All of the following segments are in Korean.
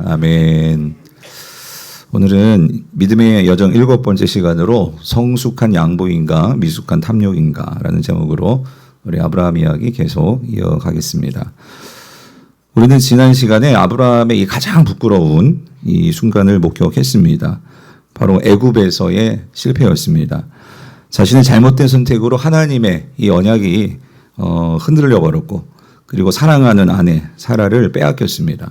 아멘. 오늘은 믿음의 여정 7번째 시간으로 성숙한 양보인가 미숙한 탐욕인가라는 제목으로 우리 아브라함 이야기 계속 이어가겠습니다. 우리는 지난 시간에 아브라함의 이 가장 부끄러운 이 순간을 목격했습니다. 바로 애굽에서의 실패였습니다. 자신의 잘못된 선택으로 하나님의 이 언약이 흔들려 버렸고, 그리고 사랑하는 아내 사라를 빼앗겼습니다.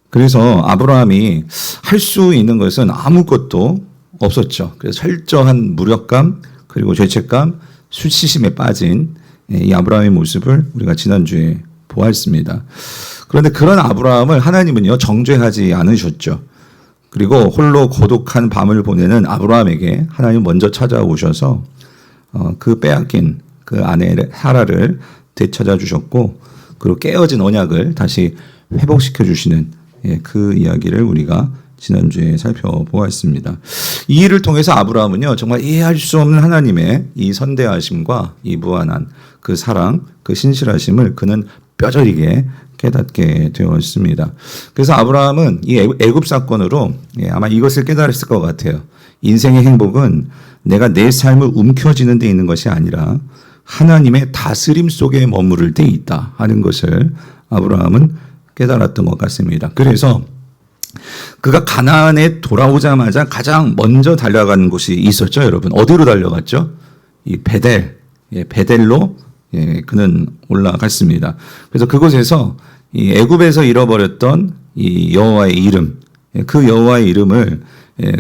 그래서 아브라함이 할 수 있는 것은 아무것도 없었죠. 그래서 철저한 무력감, 그리고 죄책감, 수치심에 빠진 이 아브라함의 모습을 우리가 지난주에 보았습니다. 그런데 그런 아브라함을 하나님은요, 정죄하지 않으셨죠. 그리고 홀로 고독한 밤을 보내는 아브라함에게 하나님 먼저 찾아오셔서 그 빼앗긴 그 아내 사라를 되찾아 주셨고, 그리고 깨어진 언약을 다시 회복시켜 주시는 그 이야기를 우리가 지난주에 살펴보았습니다. 이 일을 통해서 아브라함은요, 정말 이해할 수 없는 하나님의 이 선대하심과 이 무한한 그 사랑, 그 신실하심을 그는 뼈저리게 깨닫게 되었습니다. 그래서 아브라함은 이 애굽 사건으로 아마 이것을 깨달았을 것 같아요. 인생의 행복은 내가 내 삶을 움켜쥐는 데 있는 것이 아니라 하나님의 다스림 속에 머무를 때 있다 하는 것을 아브라함은 깨달았던 것 같습니다. 그래서 그가 가나안에 돌아오자마자 가장 먼저 달려간 곳이 있었죠, 여러분. 어디로 달려갔죠? 이 베델로 그는 올라갔습니다. 그래서 그곳에서 이 애굽에서 잃어버렸던 이 여호와의 이름, 그 여호와의 이름을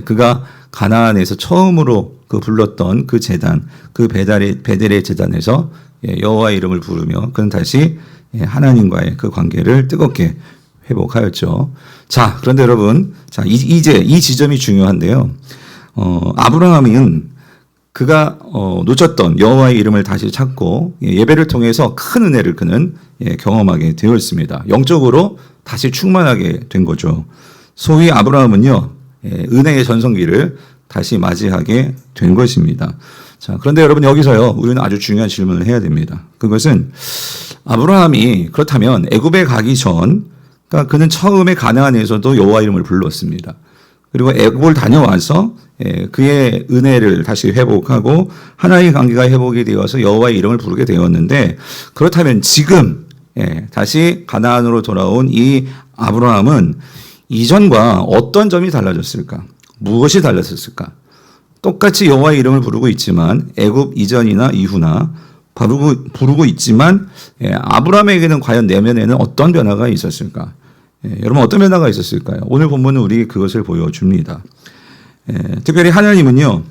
그가 가나안에서 처음으로 그 불렀던 그 제단, 그 베델의 제단에서 여호와의 이름을 부르며 그는 다시 하나님과의 그 관계를 뜨겁게 회복하였죠. 자, 그런데 여러분, 자, 이제 이 지점이 중요한데요. 아브라함은 그가 놓쳤던 여호와의 이름을 다시 찾고 예배를 통해서 큰 은혜를 그는 경험하게 되었습니다. 영적으로 다시 충만하게 된 거죠. 소위 아브라함은요, 은혜의 전성기를 다시 맞이하게 된 것입니다. 자, 그런데 여러분, 여기서요, 우리는 아주 중요한 질문을 해야 됩니다. 그것은 아브라함이 그렇다면 애굽에 가기 전, 그러니까 그는 처음에 가나안에서도 여호와 이름을 불렀습니다. 그리고 애굽을 다녀와서 그의 은혜를 다시 회복하고 하나님의 관계가 회복이 되어서 여호와의 이름을 부르게 되었는데, 그렇다면 지금 다시 가나안으로 돌아온 이 아브라함은 이전과 어떤 점이 달라졌을까? 무엇이 달라졌을까? 똑같이 여호와의 이름을 부르고 있지만 애굽 이전이나 이후나 부르고 있지만 아브라함에게는 과연 내면에는 어떤 변화가 있었을까? 여러분, 어떤 변화가 있었을까요? 오늘 본문은 우리 그것을 보여줍니다. 특별히 하나님은요,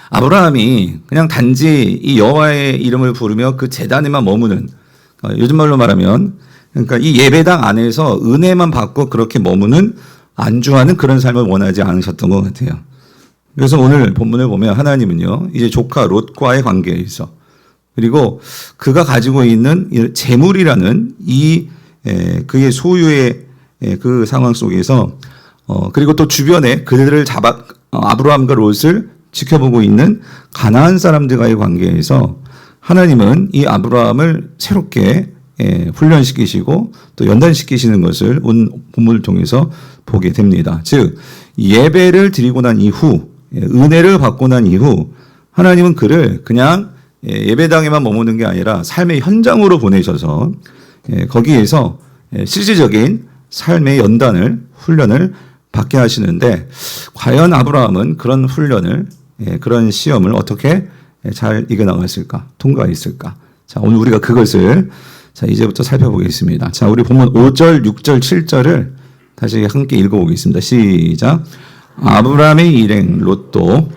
아브라함이 그냥 단지 이 여호와의 이름을 부르며 그 제단에만 머무는, 요즘 말로 말하면 그러니까 이 예배당 안에서 은혜만 받고 그렇게 머무는 안주하는 그런 삶을 원하지 않으셨던 것 같아요. 그래서 오늘 본문을 보면 하나님은요, 이제 조카 롯과의 관계에 있어, 그리고 그가 가지고 있는 재물이라는 이 그의 소유의 그 상황 속에서 그리고 또 주변에 그들을 아브라함과 롯을 지켜보고 있는 가나안 사람들과의 관계에서 하나님은 이 아브라함을 새롭게 훈련시키시고 또 연단시키시는 것을 오늘 본문을 통해서 보게 됩니다. 즉, 예배를 드리고 난 이후, 은혜를 받고 난 이후 하나님은 그를 그냥 예배당에만 머무는 게 아니라 삶의 현장으로 보내셔서 거기에서 실질적인 삶의 연단을, 훈련을 받게 하시는데, 과연 아브라함은 그런 훈련을, 그런 시험을 어떻게 잘 이겨나갔을까? 통과했을까? 자, 오늘 우리가 그것을 자, 이제부터 살펴보겠습니다. 자, 우리 본문 5절, 6절, 7절을 다시 함께 읽어보겠습니다. 시작. 아브라함의 일행 롯도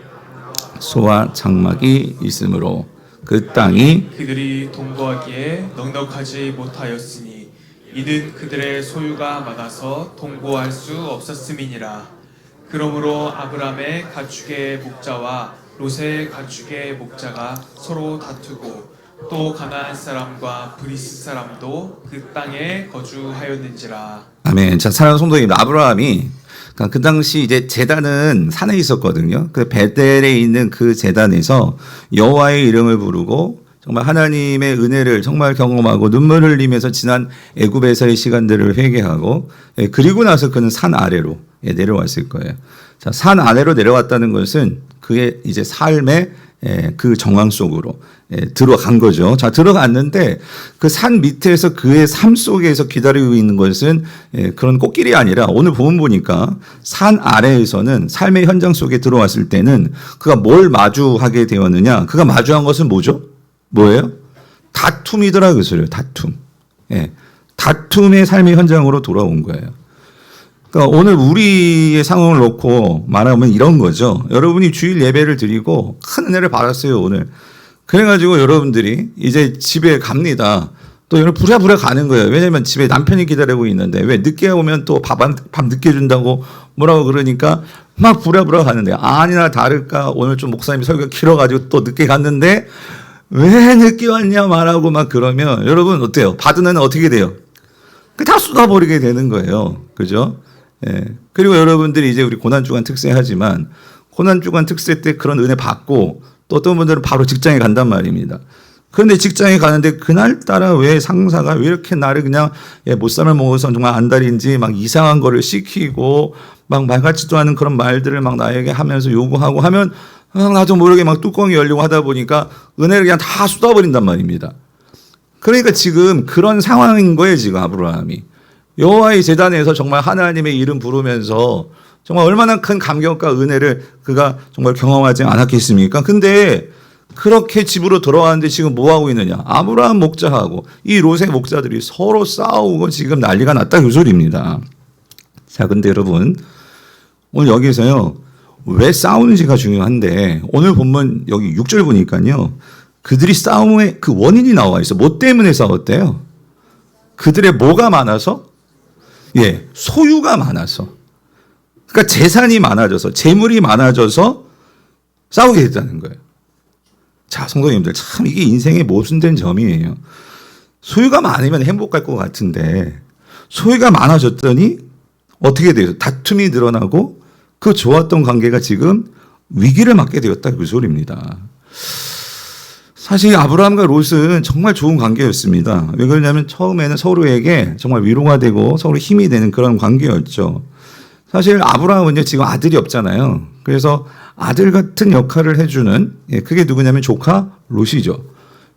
소와 장막이 있으므로 그 땅이 그들이 동거하기에 넉넉하지 못하였으니 이는 그들의 소유가 많아서 동거할 수 없었음이니라. 그러므로 아브라함의 가축의 목자와 롯의 가축의 목자가 서로 다투고 또 가나안 사람과 브리스 사람도 그 땅에 거주하였는지라. 아멘. 자, 사랑하는 성도님, 아브라함이 그 당시 이제 제단은 산에 있었거든요. 그 베델에 있는 그 제단에서 여호와의 이름을 부르고 정말 하나님의 은혜를 정말 경험하고 눈물을 흘리면서 지난 애굽에서의 시간들을 회개하고 그리고 나서 그는 산 아래로 내려왔을 거예요. 자, 산 아래로 내려왔다는 것은 그의 이제 삶의 그 정황 속으로 들어간 거죠. 자, 들어갔는데 그 산 밑에서 그의 삶 속에서 기다리고 있는 것은 그런 꽃길이 아니라 오늘 본문 보니까 산 아래에서는 삶의 현장 속에 들어왔을 때는 그가 뭘 마주하게 되었느냐? 그가 마주한 것은 뭐죠? 뭐예요? 다툼이더라 그 소리예요. 다툼. 다툼의 삶의 현장으로 돌아온 거예요. 그러니까 오늘 우리의 상황을 놓고 말하면 이런 거죠. 여러분이 주일 예배를 드리고 큰 은혜를 받았어요, 오늘. 그래가지고 여러분들이 이제 집에 갑니다. 또 여러분 부랴부랴 가는 거예요. 왜냐면 집에 남편이 기다리고 있는데 왜 늦게 오면 또 밥 늦게 준다고 뭐라고 그러니까 막 부랴부랴 가는데 아니나 다를까 오늘 좀 목사님 설교가 길어가지고 또 늦게 갔는데 왜 늦게 왔냐 말하고 막 그러면 여러분 어때요? 받은 애는 어떻게 돼요? 다 쏟아버리게 되는 거예요. 그죠? 그리고 여러분들이 이제 우리 고난주간 특세 하지만 고난주간 특세 때 그런 은혜 받고 또 어떤 분들은 바로 직장에 간단 말입니다. 그런데 직장에 가는데 그날따라 왜 상사가 왜 이렇게 나를 그냥 못살을 먹어서 정말 안달인지 막 이상한 거를 시키고 막 말 같지도 않은 그런 말들을 막 나에게 하면서 요구하고 하면 나도 모르게 막 뚜껑이 열리고 하다 보니까 은혜를 그냥 다 쏟아버린단 말입니다. 그러니까 지금 그런 상황인 거예요, 지금 아브라함이. 여호와의 제단에서 정말 하나님의 이름 부르면서 정말 얼마나 큰 감격과 은혜를 그가 정말 경험하지 않았겠습니까? 근데 그렇게 집으로 돌아왔는데 지금 뭐 하고 있느냐? 아브라함 목자하고 이 롯의 목자들이 서로 싸우고 지금 난리가 났다 그 소리입니다. 자, 근데 여러분 오늘 여기서요 왜 싸우는지가 중요한데 오늘 본문 여기 6절 보니까요 그들이 싸움의 그 원인이 나와 있어. 뭐 때문에 싸웠대요? 그들의 뭐가 많아서? 소유가 많아서. 그러니까 재산이 많아져서 재물이 많아져서 싸우게 됐다는 거예요. 자, 성도님들 참 이게 인생의 모순된 점이에요. 소유가 많으면 행복할 것 같은데 소유가 많아졌더니 어떻게 돼요? 다툼이 늘어나고 그 좋았던 관계가 지금 위기를 맞게 되었다 그 소리입니다. 사실 아브라함과 롯은 정말 좋은 관계였습니다. 왜 그러냐면 처음에는 서로에게 정말 위로가 되고 서로 힘이 되는 그런 관계였죠. 사실 아브라함은 지금 아들이 없잖아요. 그래서 아들 같은 역할을 해주는 그게 누구냐면 조카 롯이죠.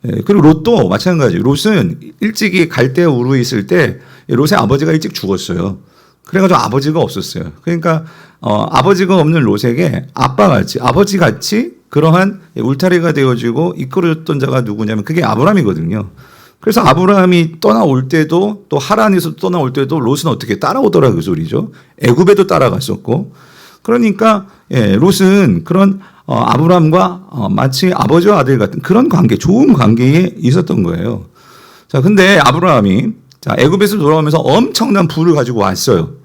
그리고 롯도 마찬가지. 롯은 일찍이 갈대아 우르에 있을 때 롯의 아버지가 일찍 죽었어요. 그래가지고 아버지가 없었어요. 그러니까 아버지가 없는 롯에게 아빠같이 아버지같이 그러한 울타리가 되어지고 이끌어줬던 자가 누구냐면 그게 아브라함이거든요. 그래서 아브라함이 떠나올 때도 또 하란에서 떠나올 때도 롯은 어떻게 따라오더라 그 소리죠. 애굽에도 따라갔었고 그러니까 롯은 그런 아브라함과 마치 아버지와 아들 같은 그런 관계, 좋은 관계에 있었던 거예요. 자, 근데 아브라함이 애굽에서 돌아오면서 엄청난 부를 가지고 왔어요.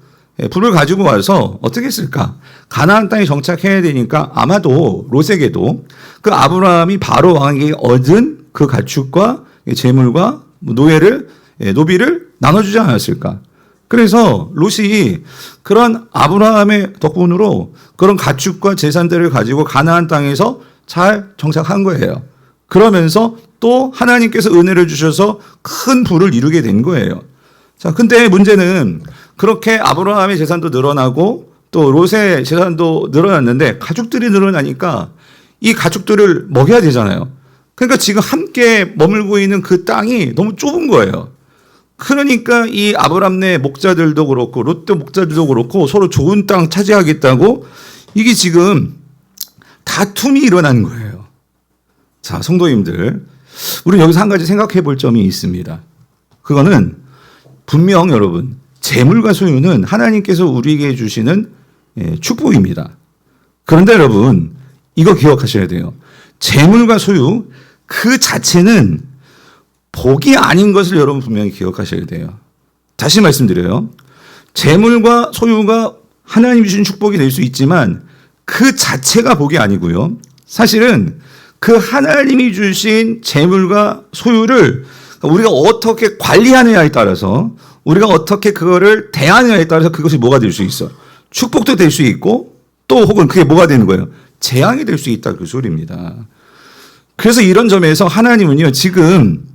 불을 가지고 와서 어떻게 했을까? 가나안 땅에 정착해야 되니까 아마도 롯에게도 그 아브라함이 바로 왕에게 얻은 그 가축과 재물과 노비를 나눠주지 않았을까? 그래서 롯이 그런 아브라함의 덕분으로 그런 가축과 재산들을 가지고 가나안 땅에서 잘 정착한 거예요. 그러면서 또 하나님께서 은혜를 주셔서 큰 부를 이루게 된 거예요. 자, 근데 문제는 그렇게 아브라함의 재산도 늘어나고 또 롯의 재산도 늘어났는데 가축들이 늘어나니까 이 가축들을 먹여야 되잖아요. 그러니까 지금 함께 머물고 있는 그 땅이 너무 좁은 거예요. 그러니까 이 아브람네 목자들도 그렇고 롯도 목자들도 그렇고 서로 좋은 땅 차지하겠다고 이게 지금 다툼이 일어난 거예요. 자, 성도님들, 우리 여기서 한 가지 생각해 볼 점이 있습니다. 그거는 분명 여러분 재물과 소유는 하나님께서 우리에게 주시는 축복입니다. 그런데 여러분 이거 기억하셔야 돼요. 재물과 소유 그 자체는 복이 아닌 것을 여러분 분명히 기억하셔야 돼요. 다시 말씀드려요. 재물과 소유가 하나님이 주신 축복이 될 수 있지만 그 자체가 복이 아니고요. 사실은 그 하나님이 주신 재물과 소유를 우리가 어떻게 관리하느냐에 따라서 우리가 어떻게 그거를 대하느냐에 따라서 그것이 뭐가 될 수 있어. 축복도 될 수 있고 또 혹은 그게 뭐가 되는 거예요. 재앙이 될 수 있다 그 소리입니다. 그래서 이런 점에서 하나님은요, 지금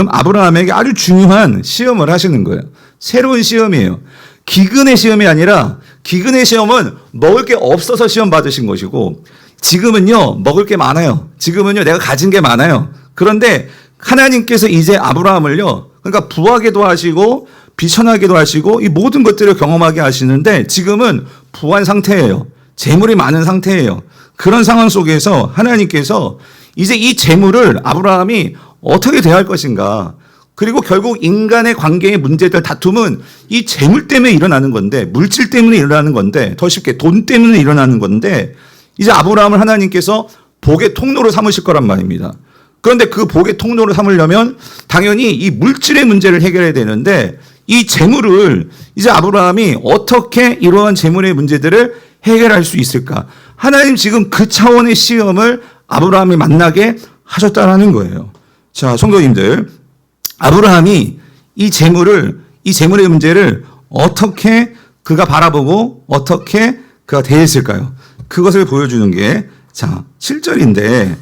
아브라함에게 아주 중요한 시험을 하시는 거예요. 새로운 시험이에요. 기근의 시험이 아니라, 기근의 시험은 먹을 게 없어서 시험 받으신 것이고, 지금은요, 먹을 게 많아요. 지금은요, 내가 가진 게 많아요. 그런데 하나님께서 이제 아브라함을요, 그러니까 부하게도 하시고, 비천하게도 하시고, 이 모든 것들을 경험하게 하시는데, 지금은 부한 상태예요. 재물이 많은 상태예요. 그런 상황 속에서 하나님께서 이제 이 재물을 아브라함이 어떻게 대할 것인가. 그리고 결국 인간의 관계의 문제들, 다툼은 이 재물 때문에 일어나는 건데, 물질 때문에 일어나는 건데, 더 쉽게 돈 때문에 일어나는 건데, 이제 아브라함을 하나님께서 복의 통로로 삼으실 거란 말입니다. 그런데 그 복의 통로로 삼으려면 당연히 이 물질의 문제를 해결해야 되는데, 이 재물을 이제 아브라함이 어떻게 이러한 재물의 문제들을 해결할 수 있을까? 하나님 지금 그 차원의 시험을 아브라함이 만나게 하셨다라는 거예요. 자, 성도님들, 아브라함이 이 재물의 문제를 어떻게 그가 바라보고 어떻게 그가 대했을까요? 그것을 보여주는 게, 자, 7절인데,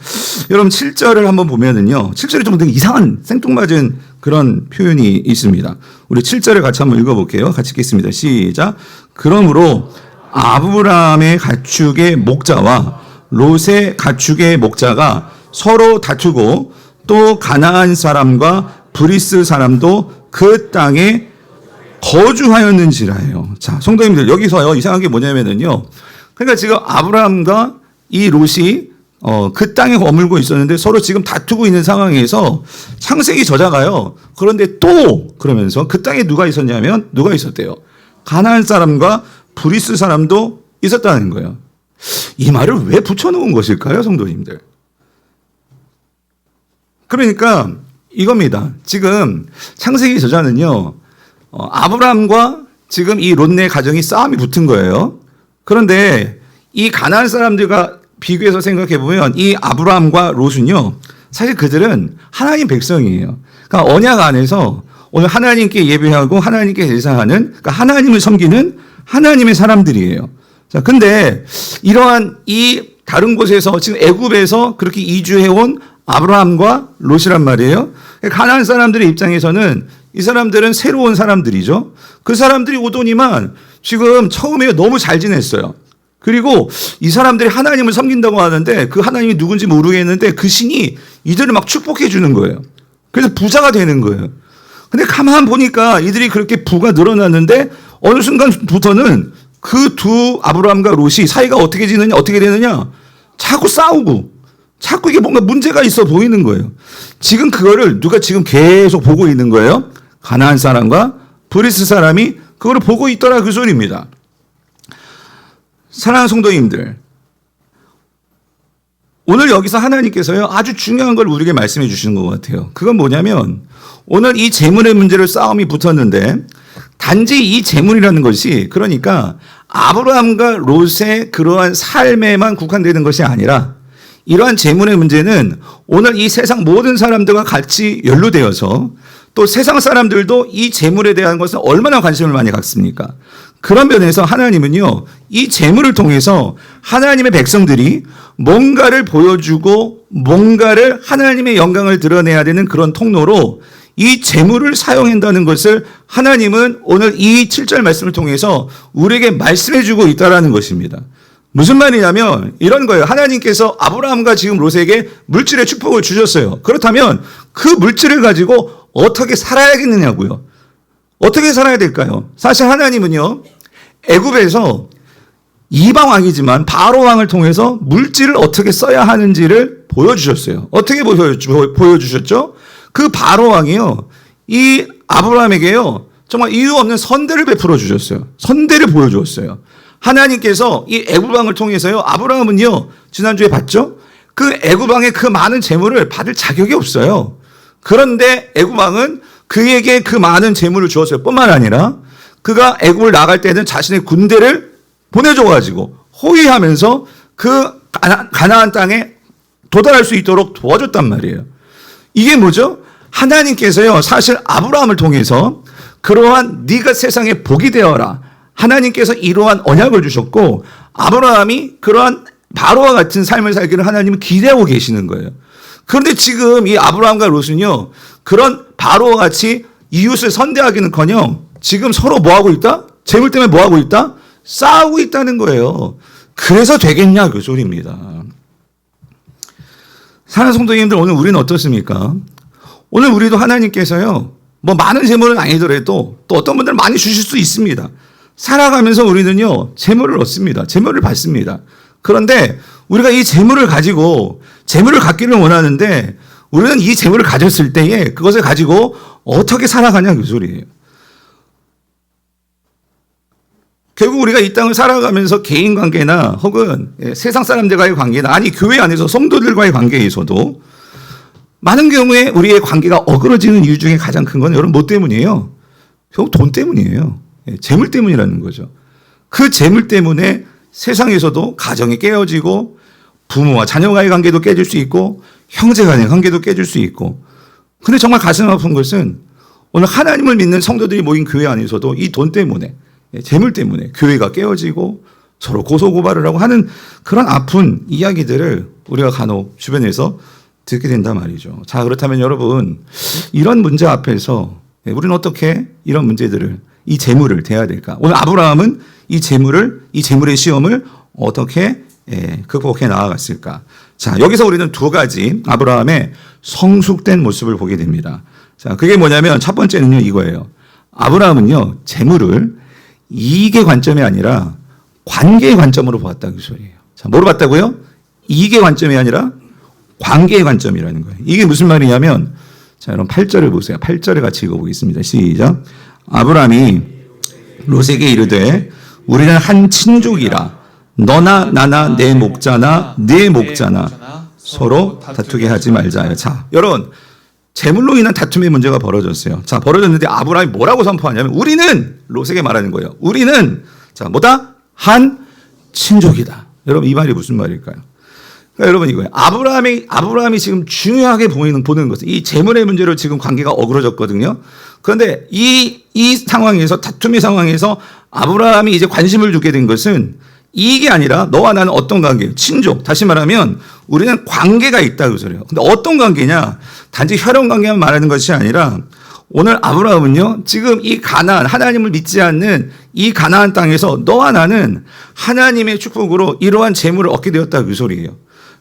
여러분 7절을 한번 보면은요, 7절이 좀 되게 이상한 생뚱맞은 그런 표현이 있습니다. 우리 7절을 같이 한번 읽어볼게요. 같이 읽겠습니다. 시작. 그러므로 아브라함의 가축의 목자와 롯의 가축의 목자가 서로 다투고, 또 가나안 사람과 브리스 사람도 그 땅에 거주하였는지라예요. 자, 성도님들, 여기서요, 이상한 게 뭐냐면은요, 그러니까 지금 아브라함과 이 롯이 그 땅에 머물고 있었는데 서로 지금 다투고 있는 상황에서 창세기 저자가요, 그런데 또 그러면서 그 땅에 누가 있었대요? 가나안 사람과 브리스 사람도 있었다는 거예요. 이 말을 왜 붙여놓은 것일까요, 성도님들? 그러니까 이겁니다. 지금 창세기 저자는요, 아브라함과 지금 이 롯의 가정이 싸움이 붙은 거예요. 그런데 이 가나안 사람들과 비교해서 생각해 보면 이 아브라함과 롯은요, 사실 그들은 하나님 백성이에요. 그러니까 언약 안에서 오늘 하나님께 예배하고 하나님께 제사하는, 그러니까 하나님을 섬기는 하나님의 사람들이에요. 자, 근데 이러한 이 다른 곳에서 지금 애굽에서 그렇게 이주해온 아브라함과 롯이란 말이에요. 가나안 사람들의 입장에서는 이 사람들은 새로운 사람들이죠. 그 사람들이 오더니만 지금 처음에 너무 잘 지냈어요. 그리고 이 사람들이 하나님을 섬긴다고 하는데 그 하나님이 누군지 모르겠는데 그 신이 이들을 막 축복해 주는 거예요. 그래서 부자가 되는 거예요. 근데 가만 보니까 이들이 그렇게 부가 늘어났는데 어느 순간부터는 그 두 아브라함과 롯이 사이가 어떻게 되느냐? 자꾸 싸우고 자꾸 이게 뭔가 문제가 있어 보이는 거예요. 지금 그거를 누가 지금 계속 보고 있는 거예요? 가나안 사람과 브리스 사람이 그거를 보고 있더라, 그 소리입니다. 사랑하는 성도님들, 오늘 여기서 하나님께서요, 아주 중요한 걸 우리에게 말씀해 주시는 것 같아요. 그건 뭐냐면, 오늘 이 재물의 문제로 싸움이 붙었는데, 단지 이 재물이라는 것이, 그러니까 아브라함과 롯의 그러한 삶에만 국한되는 것이 아니라, 이러한 재물의 문제는 오늘 이 세상 모든 사람들과 같이 연루되어서 또 세상 사람들도 이 재물에 대한 것은 얼마나 관심을 많이 갖습니까? 그런 면에서 하나님은요, 이 재물을 통해서 하나님의 백성들이 뭔가를 보여주고 뭔가를 하나님의 영광을 드러내야 되는 그런 통로로 이 재물을 사용한다는 것을 하나님은 오늘 이 7절 말씀을 통해서 우리에게 말씀해 주고 있다는 것입니다. 무슨 말이냐면 이런 거예요. 하나님께서 아브라함과 지금 롯에게 물질의 축복을 주셨어요. 그렇다면 그 물질을 가지고 어떻게 살아야겠느냐고요. 어떻게 살아야 될까요? 사실 하나님은요, 애굽에서 이방 왕이지만 바로 왕을 통해서 물질을 어떻게 써야 하는지를 보여주셨어요. 어떻게 보여주셨죠? 그 바로 왕이요, 이 아브라함에게요, 정말 이유 없는 선대를 베풀어 주셨어요. 선대를 보여주었어요. 하나님께서 이 애굽 왕을 통해서요, 아브라함은요, 지난주에 봤죠? 그 애굽 왕의 그 많은 재물을 받을 자격이 없어요. 그런데 애굽 왕은 그에게 그 많은 재물을 주었어요. 뿐만 아니라 그가 애굽을 나갈 때는 자신의 군대를 보내줘가지고 호위하면서 그 가나안 땅에 도달할 수 있도록 도와줬단 말이에요. 이게 뭐죠? 하나님께서요, 사실 아브라함을 통해서 그러한 네가 세상에 복이 되어라, 하나님께서 이러한 언약을 주셨고 아브라함이 그러한 바로와 같은 삶을 살기를 하나님은 기대하고 계시는 거예요. 그런데 지금 이 아브라함과 롯은요, 그런 바로와 같이 이웃을 선대하기는커녕 지금 서로 뭐 하고 있다? 재물 때문에 뭐 하고 있다? 싸우고 있다는 거예요. 그래서 되겠냐 그 소리입니다. 사랑하는 성도님들, 오늘 우리는 어떻습니까? 오늘 우리도 하나님께서요, 뭐 많은 재물은 아니더라도 또 어떤 분들은 많이 주실 수 있습니다. 살아가면서 우리는요, 재물을 얻습니다. 재물을 받습니다. 그런데 우리가 이 재물을 가지고 재물을 갖기를 원하는데 우리는 이 재물을 가졌을 때에 그것을 가지고 어떻게 살아가냐 그 소리예요. 결국 우리가 이 땅을 살아가면서 개인 관계나 혹은 세상 사람들과의 관계나 아니 교회 안에서 성도들과의 관계에서도 많은 경우에 우리의 관계가 어그러지는 이유 중에 가장 큰 건 여러분 뭐 때문이에요? 결국 돈 때문이에요. 재물 때문이라는 거죠. 그 재물 때문에 세상에서도 가정이 깨어지고 부모와 자녀와의 관계도 깨질 수 있고 형제 간의 관계도 깨질 수 있고, 근데 정말 가슴 아픈 것은 오늘 하나님을 믿는 성도들이 모인 교회 안에서도 이 돈 때문에 재물 때문에 교회가 깨어지고 서로 고소고발을 하고 하는 그런 아픈 이야기들을 우리가 간혹 주변에서 듣게 된단 말이죠. 자, 그렇다면 여러분, 이런 문제 앞에서 우리는 어떻게 이런 문제들을, 이 재물을 대해야 될까? 오늘 아브라함은 이 재물의 시험을 어떻게 극복해 나아갔을까? 자, 여기서 우리는 두 가지 아브라함의 성숙된 모습을 보게 됩니다. 자, 그게 뭐냐면 첫 번째는요, 이거예요. 아브라함은요, 재물을 이익의 관점이 아니라 관계의 관점으로 보았다 그 소리예요. 자, 뭐로 봤다고요? 이익의 관점이 아니라 관계의 관점이라는 거예요. 이게 무슨 말이냐면, 자, 여러분 8절을 보세요. 8절을 같이 읽어보겠습니다. 시작. 아브라함이 롯에게 이르되 우리는 한 친족이라 너나 나나 내 목자나 네 목자나 서로 다투게 하지 말자. 자, 여러분, 재물로 인한 다툼의 문제가 벌어졌어요. 자, 벌어졌는데 아브라함이 뭐라고 선포하냐면 우리는, 롯에게 말하는 거예요. 우리는, 자, 뭐다? 한 친족이다. 여러분, 이 말이 무슨 말일까요? 그러니까 여러분 이거예요. 아브라함이 지금 중요하게 보는 것은 이 재물의 문제로 지금 관계가 어그러졌거든요. 그런데 이 상황에서, 다툼의 상황에서 아브라함이 이제 관심을 두게 된 것은 이익이 아니라 너와 나는 어떤 관계예요? 친족. 다시 말하면 우리는 관계가 있다 그 소리예요. 근데 어떤 관계냐? 단지 혈연 관계만 말하는 것이 아니라 오늘 아브라함은요, 지금 이 가나안, 하나님을 믿지 않는 이 가나안 땅에서 너와 나는 하나님의 축복으로 이러한 재물을 얻게 되었다 그 소리예요.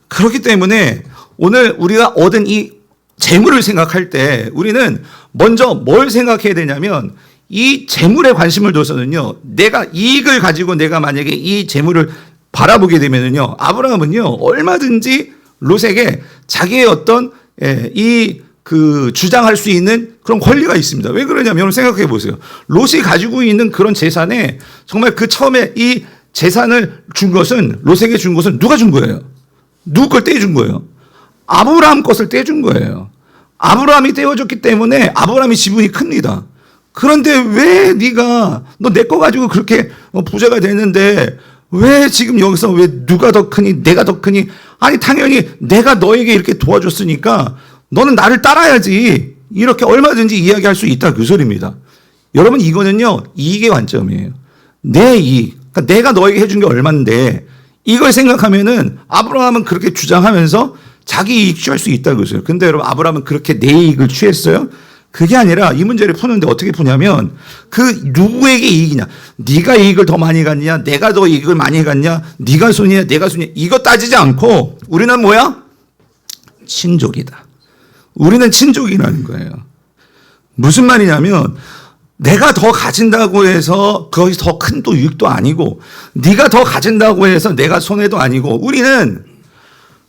그렇기 때문에 오늘 우리가 얻은 이 재물을 생각할 때 우리는 먼저 뭘 생각해야 되냐면 이 재물에 관심을 둬서는요, 내가 이익을 가지고 내가 만약에 이 재물을 바라보게 되면은요, 아브라함은요, 얼마든지 롯에게 자기의 어떤 주장할 수 있는 그런 권리가 있습니다. 왜 그러냐면 여러분 생각해 보세요. 롯이 가지고 있는 그런 재산에 정말 그 처음에 이 재산을 준 것은, 롯에게 준 것은 누가 준 거예요? 누구 걸 떼준 거예요? 아브라함 것을 떼준 거예요. 아브라함이 떼어줬기 때문에 아브라함이 지분이 큽니다. 그런데 왜 너 내 거 가지고 그렇게 부자가 됐는데 왜 지금 여기서 왜 누가 더 크니 내가 더 크니? 아니 당연히 내가 너에게 이렇게 도와줬으니까 너는 나를 따라야지. 이렇게 얼마든지 이야기할 수 있다 그 소리입니다. 여러분 이거는요 이익의 관점이에요. 내 이익. 그러니까 내가 너에게 해준 게 얼마인데 이걸 생각하면은 아브라함은 그렇게 주장하면서 자기 이익 취할 수 있다 그랬어요. 근데 여러분 아브라함은 그렇게 내 이익을 취했어요? 그게 아니라 이 문제를 푸는데 어떻게 푸냐면 그 누구에게 이익이냐? 네가 이익을 더 많이 갖냐? 내가 더 이익을 많이 갖냐? 네가 손이냐? 내가 손이냐? 이거 따지지 않고 우리는 뭐야? 친족이다. 우리는 친족이라는 거예요. 무슨 말이냐면 내가 더 가진다고 해서 그것이 더 큰 또 유익도 아니고 네가 더 가진다고 해서 내가 손해도 아니고 우리는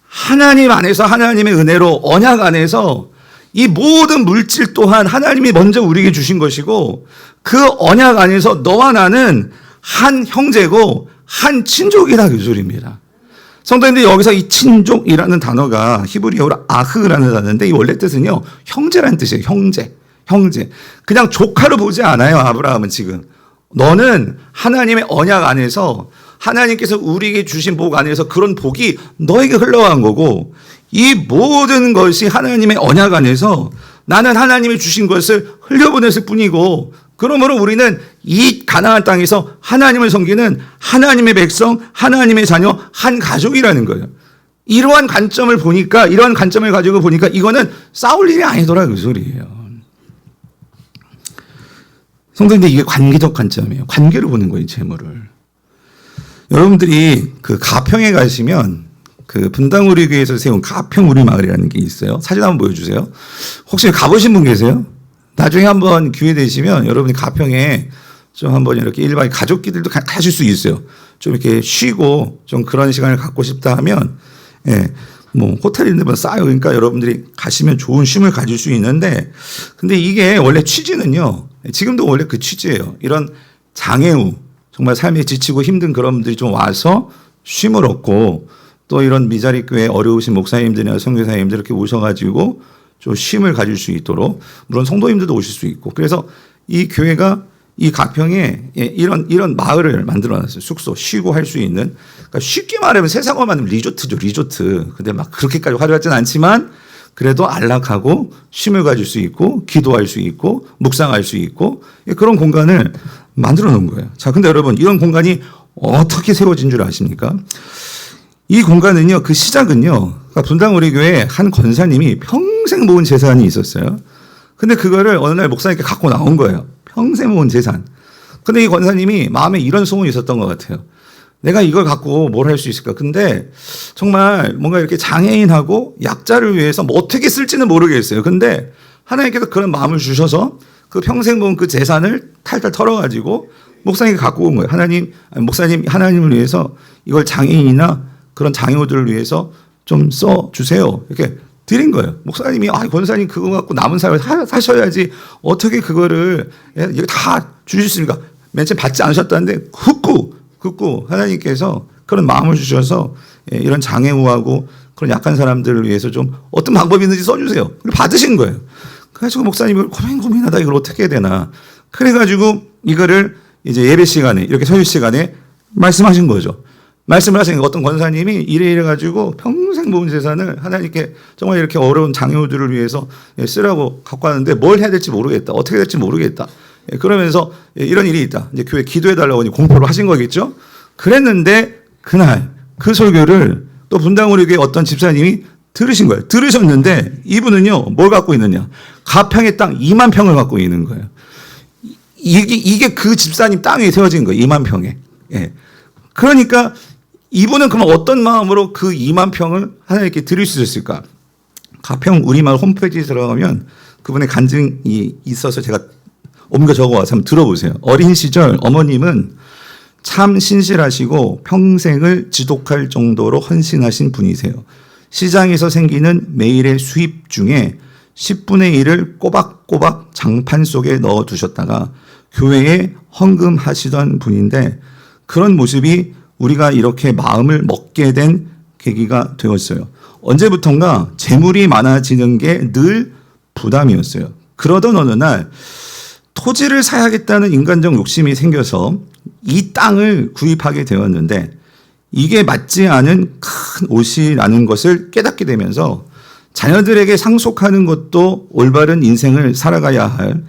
하나님 안에서 하나님의 은혜로 언약 안에서 이 모든 물질 또한 하나님이 먼저 우리에게 주신 것이고 그 언약 안에서 너와 나는 한 형제고 한 친족이다 그 소리입니다. 성도님들 여기서 이 친족이라는 단어가 히브리어로 아흐라는 단어인데 이 원래 뜻은요 형제라는 뜻이에요. 형제. 그냥 조카로 보지 않아요. 아브라함은 지금 너는 하나님의 언약 안에서 하나님께서 우리에게 주신 복 안에서 그런 복이 너에게 흘러간 거고 이 모든 것이 하나님의 언약 안에서 나는 하나님이 주신 것을 흘려보냈을 뿐이고 그러므로 우리는 이 가나안 땅에서 하나님을 섬기는 하나님의 백성, 하나님의 자녀, 한 가족이라는 거예요. 이러한 관점을 보니까, 이러한 관점을 가지고 보니까 이거는 싸울 일이 아니더라 그 소리예요. 성도님들, 이게 관계적 관점이에요. 관계로 보는 거예요, 재물을. 여러분들이 그 가평에 가시면 그 분당우리교회에서 세운 가평우리마을이라는 게 있어요. 사진 한번 보여주세요. 혹시 가보신 분 계세요? 나중에 한번 기회 되시면 여러분이 가평에 좀 한번 이렇게 일반 가족끼리도 가실 수 있어요. 좀 이렇게 쉬고 좀 그런 시간을 갖고 싶다 하면, 예, 뭐 호텔 있는 데 싸요. 그러니까 여러분들이 가시면 좋은 쉼을 가질 수 있는데, 근데 이게 원래 취지는요, 지금도 원래 그 취지예요. 이런 장애우, 정말 삶에 지치고 힘든 그런 분들이 좀 와서 쉼을 얻고, 또 이런 미자리 교회 어려우신 목사님들이나 선교사님들 이렇게 오셔가지고 좀 쉼을 가질 수 있도록, 물론 성도님들도 오실 수 있고, 그래서 이 교회가 이 가평에 이런 마을을 만들어놨어요. 숙소, 쉬고 할 수 있는. 그러니까 쉽게 말하면 세상으로 말하면 리조트죠, 리조트. 근데 막 그렇게까지 화려하진 않지만 그래도 안락하고 쉼을 가질 수 있고 기도할 수 있고 묵상할 수 있고 그런 공간을 만들어 놓은 거예요. 자, 근데 여러분, 이런 공간이 어떻게 세워진 줄 아십니까? 이 공간은요, 그 시작은요, 그러니까 분당우리교회 한 권사님이 평생 모은 재산이 있었어요. 근데 그거를 어느 날 목사님께 갖고 나온 거예요. 평생 모은 재산. 근데 이 권사님이 마음에 이런 소원이 있었던 것 같아요. 내가 이걸 갖고 뭘 할 수 있을까? 근데 정말 뭔가 이렇게 장애인하고 약자를 위해서 뭐 어떻게 쓸지는 모르겠어요. 근데 하나님께서 그런 마음을 주셔서 그 평생 모은 그 재산을 탈탈 털어가지고 목사님께 갖고 온 거예요. 목사님, 하나님을 위해서 이걸 장애인이나 그런 장애우들을 위해서 좀 써주세요. 이렇게 드린 거예요. 목사님이, 권사님 그거 갖고 남은 삶을 사셔야지 어떻게 그거를, 이거 다 주셨으니까 맨 처음 받지 않으셨다는데 흑구 하나님께서 그런 마음을 주셔서 이런 장애우하고 그런 약한 사람들을 위해서 좀 어떤 방법이 있는지 써주세요. 받으신 거예요. 그래가지고 목사님이 고민하다 이걸 어떻게 해야 되나. 그래가지고 이거를 이제 예배 시간에, 이렇게 설교 시간에 말씀하신 거죠. 말씀을 하시는 어떤 권사님이 이래 가지고 평생 모은 재산을 하나님께 정말 이렇게 어려운 장애우들을 위해서 쓰라고 갖고 왔는데 뭘 해야 될지 모르겠다. 어떻게 될지 모르겠다. 그러면서 이런 일이 있다. 이제 교회 기도해 달라고 공포를 하신 거겠죠. 그랬는데 그날 그 설교를 또 분당우리교회 어떤 집사님이 들으신 거예요. 들으셨는데 이분은요, 뭘 갖고 있느냐. 가평의 땅 2만 평을 갖고 있는 거예요. 이게 그 집사님 땅에 세워진 거예요. 2만 평에. 예. 그러니까 이분은 그럼 어떤 마음으로 그 2만 평을 하나님께 드릴 수 있을까? 가평 우리마을 홈페이지에 들어가면 그분의 간증이 있어서 제가 옮겨 적어와서 한번 들어보세요. 어린 시절 어머님은 참 신실하시고 평생을 지독할 정도로 헌신하신 분이세요. 시장에서 생기는 매일의 수입 중에 10분의 1을 꼬박꼬박 장판 속에 넣어두셨다가 교회에 헌금하시던 분인데 그런 모습이 우리가 이렇게 마음을 먹게 된 계기가 되었어요. 언제부턴가 재물이 많아지는 게 늘 부담이었어요. 그러던 어느 날 토지를 사야겠다는 인간적 욕심이 생겨서 이 땅을 구입하게 되었는데 이게 맞지 않은 큰 옷이라는 것을 깨닫게 되면서 자녀들에게 상속하는 것도 올바른 인생을 살아가야 할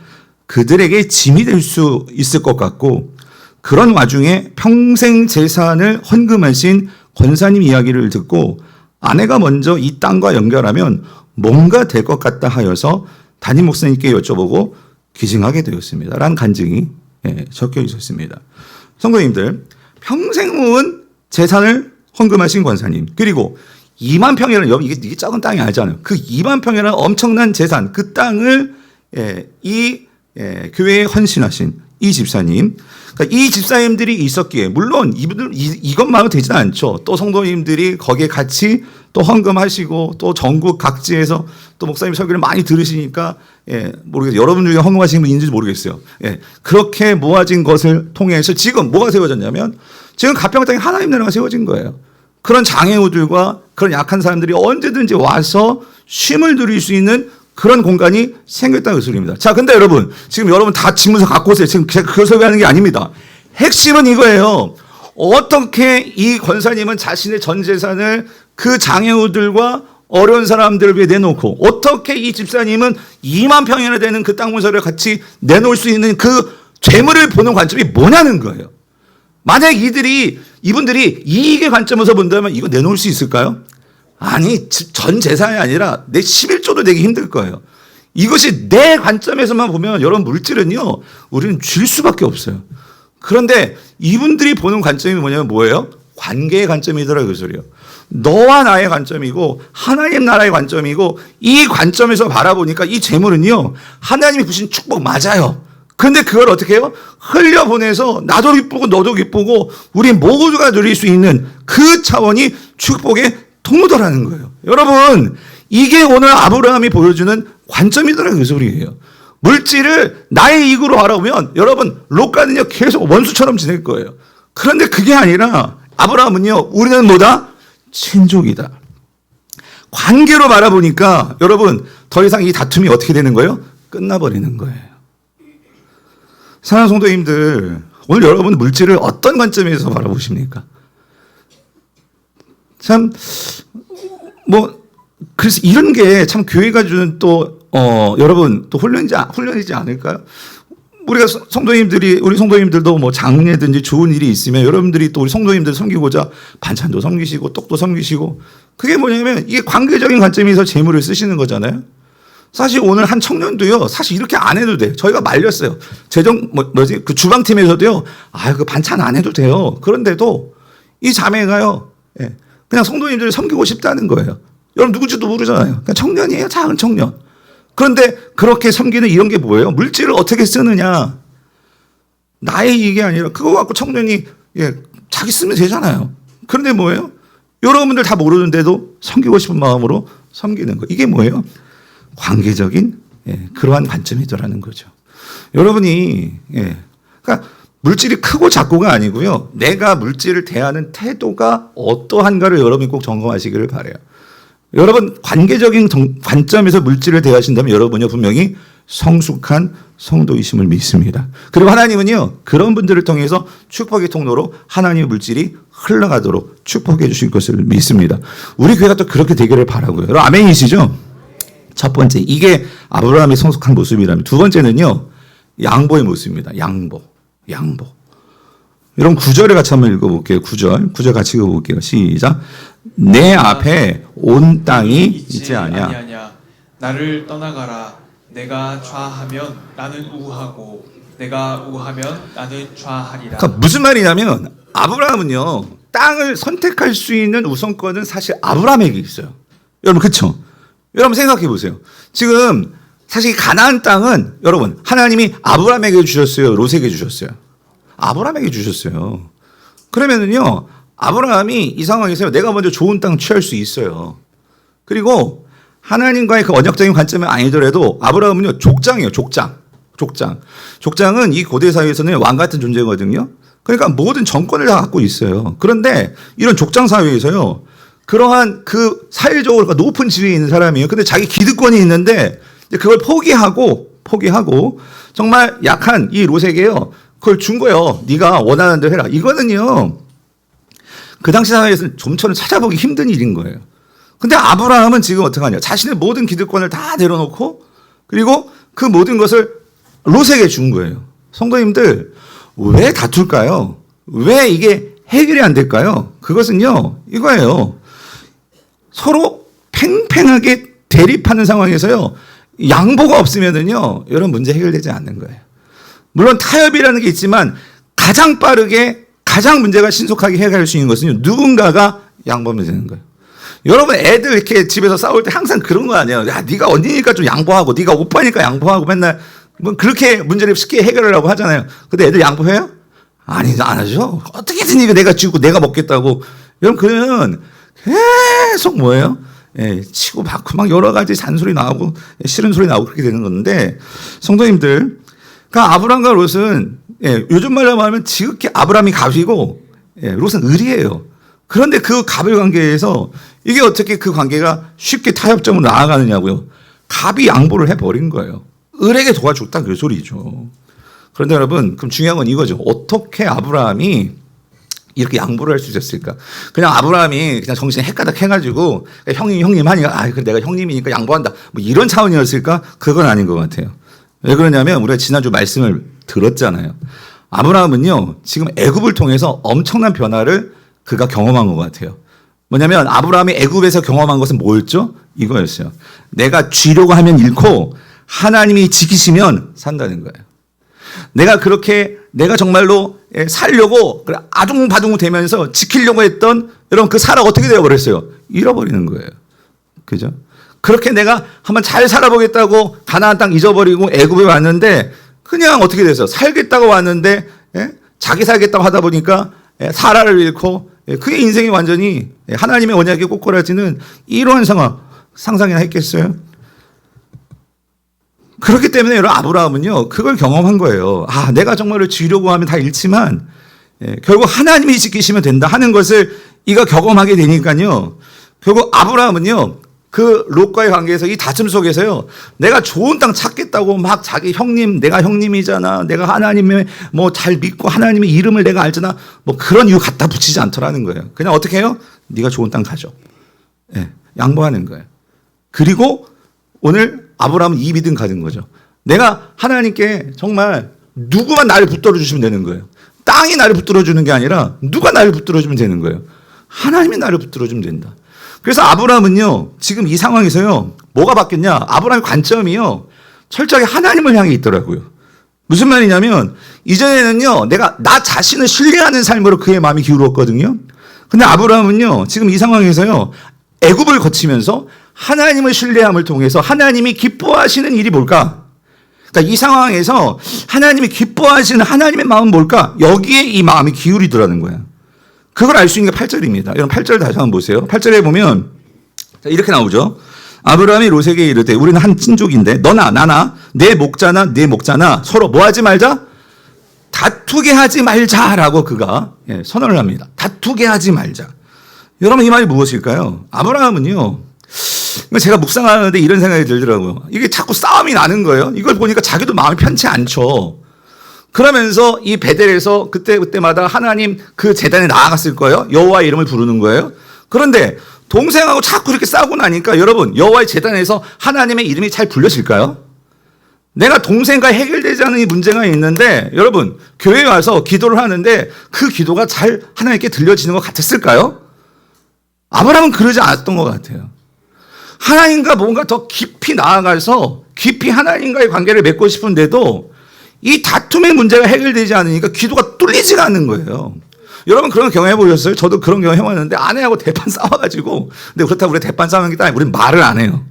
그들에게 짐이 될 수 있을 것 같고 그런 와중에 평생 재산을 헌금하신 권사님 이야기를 듣고 아내가 먼저 이 땅과 연결하면 뭔가 될 것 같다 하여서 담임 목사님께 여쭤보고 기증하게 되었습니다. 라는 간증이 적혀 있었습니다. 성도님들, 평생 모은 재산을 헌금하신 권사님, 그리고 2만 평이라는, 이게 작은 땅이 아니잖아요. 그 2만 평이라는 엄청난 재산, 그 땅을 교회에 헌신하신 이 집사님, 그러니까 이 집사님들이 있었기에 물론 이분들 이것만은 되지는 않죠. 또 성도님들이 거기에 같이 또 헌금하시고 또 전국 각지에서 또 목사님 설교를 많이 들으시니까 모르겠어요. 여러분 중에 헌금하시는 분 있는지 모르겠어요. 그렇게 모아진 것을 통해서 지금 뭐가 세워졌냐면 지금 가평 땅에 하나님 나라가 세워진 거예요. 그런 장애우들과 그런 약한 사람들이 언제든지 와서 쉼을 누릴 수 있는 그런 공간이 생겼다는 소리입니다. 자, 근데 여러분, 지금 여러분 다 집문서 갖고 오세요. 지금 제가 그걸 설명하는 게 아닙니다. 핵심은 이거예요. 어떻게 이 권사님은 자신의 전 재산을 그 장애우들과 어려운 사람들을 위해 내놓고, 어떻게 이 집사님은 2만 평이나 되는 그 땅 문서를 같이 내놓을 수 있는 그 재물을 보는 관점이 뭐냐는 거예요. 만약 이분들이 이익의 관점에서 본다면 이거 내놓을 수 있을까요? 아니 전 재산이 아니라 내 11조도 내기 힘들 거예요. 이것이 내 관점에서만 보면 여러분 물질은요 우리는 줄 수밖에 없어요. 그런데 이분들이 보는 관점이 뭐예요? 관계의 관점이더라 그 소리요. 너와 나의 관점이고 하나님 나라의 관점이고 이 관점에서 바라보니까 이 재물은요 하나님이 주신 축복 맞아요. 그런데 그걸 어떻게 해요? 흘려보내서 나도 기쁘고 너도 기쁘고 우리 모두가 누릴 수 있는 그 차원이 축복의 통로더라는 거예요. 여러분 이게 오늘 아브라함이 보여주는 관점이더라 그 소리예요. 물질을 나의 이익으로 바라보면 여러분 롯과는요 계속 원수처럼 지낼 거예요. 그런데 그게 아니라 아브라함은요 우리는 뭐다? 친족이다. 관계로 바라보니까 여러분 더 이상 이 다툼이 어떻게 되는 거예요? 끝나버리는 거예요. 사랑하는 성도님들, 오늘 여러분 물질을 어떤 관점에서 바라보십니까? 참, 그래서 이런 게 참 교회가 주는 또, 여러분 또 훈련이지 않을까요? 우리가 우리 성도님들도 뭐 장례든지 좋은 일이 있으면 여러분들이 또 우리 성도님들 섬기고자 반찬도 섬기시고 떡도 섬기시고 그게 뭐냐면 이게 관계적인 관점에서 재물을 쓰시는 거잖아요. 사실 오늘 한 청년도요, 사실 이렇게 안 해도 돼. 저희가 말렸어요. 그 주방팀에서도요, 그 반찬 안 해도 돼요. 그런데도 이 자매가요, 그냥 성도님들을 섬기고 싶다는 거예요. 여러분 누군지도 모르잖아요. 그냥 청년이에요. 작은 청년. 그런데 그렇게 섬기는 이런 게 뭐예요? 물질을 어떻게 쓰느냐. 나의 이익이 아니라 그거 갖고 청년이 자기 쓰면 되잖아요. 그런데 뭐예요? 여러분들 다 모르는데도 섬기고 싶은 마음으로 섬기는 거. 이게 뭐예요? 관계적인 그러한 관점이더라는 거죠. 여러분이 그러니까 물질이 크고 작고가 아니고요. 내가 물질을 대하는 태도가 어떠한가를 여러분이 꼭 점검하시기를 바라요. 여러분 관계적인 관점에서 물질을 대하신다면 여러분이 분명히 성숙한 성도이심을 믿습니다. 그리고 하나님은요 그런 분들을 통해서 축복의 통로로 하나님의 물질이 흘러가도록 축복해 주실 것을 믿습니다. 우리 교회가 또 그렇게 되기를 바라고요. 여러분 아멘이시죠? 첫 번째 이게 아브라함의 성숙한 모습이라면 두 번째는요 양보의 모습입니다. 양보. 여러분 9절을 같이 한번 읽어볼게요. 9절 같이 읽어볼게요. 시작. 내 앞에 온 땅이 있지 아니하냐. 나를 떠나가라. 내가 좌하면 나는 우하고 내가 우하면 나는 좌하리라. 그러니까 무슨 말이냐면 아브라함은요 땅을 선택할 수 있는 우선권은 사실 아브라함에게 있어요. 여러분 그렇죠? 여러분 생각해 보세요. 지금 사실 가나안 땅은 여러분 하나님이 아브라함에게 주셨어요? 롯에게 주셨어요? 아브라함에게 주셨어요. 그러면은요 아브라함이 이 상황에서 내가 먼저 좋은 땅 취할 수 있어요. 그리고 하나님과의 그 언약적인 관점이 아니더라도 아브라함은요 족장이에요. 족장은 이 고대 사회에서는 왕 같은 존재거든요. 그러니까 모든 정권을 다 갖고 있어요. 그런데 이런 족장 사회에서요 그러한 그 사회적으로 높은 지위에 있는 사람이에요. 근데 자기 기득권이 있는데 그걸 포기하고 정말 약한 이 롯에게요 그걸 준 거예요. 네가 원하는 대로 해라. 이거는요 그 당시 사회에서는 좀처럼 찾아보기 힘든 일인 거예요. 근데 아브라함은 지금 어떻게 하냐. 자신의 모든 기득권을 다 내려놓고 그리고 그 모든 것을 롯에게 준 거예요. 성도님들 왜 다툴까요? 왜 이게 해결이 안 될까요? 그것은요 이거예요. 서로 팽팽하게 대립하는 상황에서요 양보가 없으면은요 여러분 문제 해결되지 않는 거예요. 물론 타협이라는 게 있지만 가장 빠르게 가장 문제가 신속하게 해결할 수 있는 것은 누군가가 양보하면 되는 거예요. 여러분 애들 이렇게 집에서 싸울 때 항상 그런 거 아니에요. 야 네가 언니니까 좀 양보하고 네가 오빠니까 양보하고 맨날 뭐 그렇게 문제를 쉽게 해결하려고 하잖아요. 근데 애들 양보해요? 아니 안 하죠. 어떻게든 이거 내가 지고 내가 먹겠다고. 여러분 그러면 계속 뭐예요? 치고 받고 막 여러 가지 잔소리 나오고 싫은 소리 나오고 그렇게 되는 건데 성도님들 그러니까 아브람과 롯은 요즘 말로 하면 지극히 아브람이 갑이고 롯은 을이에요. 그런데 그 갑을 관계에서 이게 어떻게 그 관계가 쉽게 타협점으로 나아가느냐고요. 갑이 양보를 해버린 거예요. 을에게 도와줬다 그 소리죠. 그런데 여러분 그럼 중요한 건 이거죠. 어떻게 아브라함이 이렇게 양보를 할 수 있었을까? 그냥 아브라함이 그냥 정신이 헷가닥 해가지고 형님 하니까 그래 내가 형님이니까 양보한다. 뭐 이런 차원이었을까? 그건 아닌 것 같아요. 왜 그러냐면 우리가 지난주 말씀을 들었잖아요. 아브라함은요 지금 애굽을 통해서 엄청난 변화를 그가 경험한 것 같아요. 뭐냐면 아브라함이 애굽에서 경험한 것은 뭐였죠? 이거였어요. 내가 쥐려고 하면 잃고 하나님이 지키시면 산다는 거예요. 내가 정말로 살려고 아둥바둥 되면서 지키려고 했던 여러분 그 사라 어떻게 되어버렸어요? 잃어버리는 거예요. 그죠? 그렇게 내가 한번 잘 살아보겠다고 가나안 땅 잊어버리고 애굽에 왔는데 그냥 어떻게 됐어요? 살겠다고 왔는데 자기 살겠다고 하다 보니까 사라를 잃고 그의 인생이 완전히 하나님의 언약에 꼬꾸라지는 이러한 상상이나 했겠어요? 그렇기 때문에 여러분 아브라함은요 그걸 경험한 거예요. 아, 내가 정말로 지으려고 하면 다 잃지만 결국 하나님이 지키시면 된다 하는 것을 이가 경험하게 되니까요. 결국 아브라함은요 그 롯과의 관계에서 이 다툼 속에서요 내가 좋은 땅 찾겠다고 막 자기 형님, 내가 형님이잖아, 내가 하나님의 뭐 잘 믿고 하나님의 이름을 내가 알잖아, 뭐 그런 이유 갖다 붙이지 않더라는 거예요. 그냥 어떻게 해요? 네가 좋은 땅 가져. 양보하는 거예요. 그리고 오늘 아브라함은 이 믿음 가진 거죠. 내가 하나님께 정말 누구만 나를 붙들어 주시면 되는 거예요. 땅이 나를 붙들어 주는 게 아니라 누가 나를 붙들어 주면 되는 거예요. 하나님이 나를 붙들어 주면 된다. 그래서 아브라함은요 지금 이 상황에서요 뭐가 바뀌었냐? 아브라함의 관점이요 철저하게 하나님을 향해 있더라고요. 무슨 말이냐면 이전에는요 내가 나 자신을 신뢰하는 삶으로 그의 마음이 기울었거든요. 근데 아브라함은요 지금 이 상황에서요 애굽을 거치면서 하나님을 신뢰함을 통해서 하나님이 기뻐하시는 일이 뭘까? 그러니까 이 상황에서 하나님이 기뻐하시는 하나님의 마음은 뭘까? 여기에 이 마음이 기울이더라는 거야. 그걸 알 수 있는 게 8절입니다. 여러분 8절 다시 한번 보세요. 8절에 보면 이렇게 나오죠. 아브라함이 롯에게 이르되 우리는 한 친족인데 너나 나나 내 목자나 내 목자나 서로 뭐 하지 말자? 다투게 하지 말자라고 그가 선언을 합니다. 다투게 하지 말자. 여러분 이 말이 무엇일까요? 아브라함은요 제가 묵상하는데 이런 생각이 들더라고요. 이게 자꾸 싸움이 나는 거예요. 이걸 보니까 자기도 마음이 편치 않죠. 그러면서 이 베델에서 그때마다 하나님 그 제단에 나아갔을 거예요. 여호와의 이름을 부르는 거예요. 그런데 동생하고 자꾸 이렇게 싸우고 나니까 여러분 여호와의 제단에서 하나님의 이름이 잘 불려질까요? 내가 동생과 해결되지 않은 이 문제가 있는데 여러분 교회에 와서 기도를 하는데 그 기도가 잘 하나님께 들려지는 것 같았을까요? 아브라함은 그러지 않았던 것 같아요. 하나님과 뭔가 더 깊이 나아가서 깊이 하나님과의 관계를 맺고 싶은데도 이 다툼의 문제가 해결되지 않으니까 기도가 뚫리지가 않는 거예요. 여러분 그런 경험 해보셨어요? 저도 그런 경험 해봤는데 아내하고 대판 싸워가지고 근데 그렇다고 우리 대판 싸우는 게 아니라 우리는 말을 안 해요.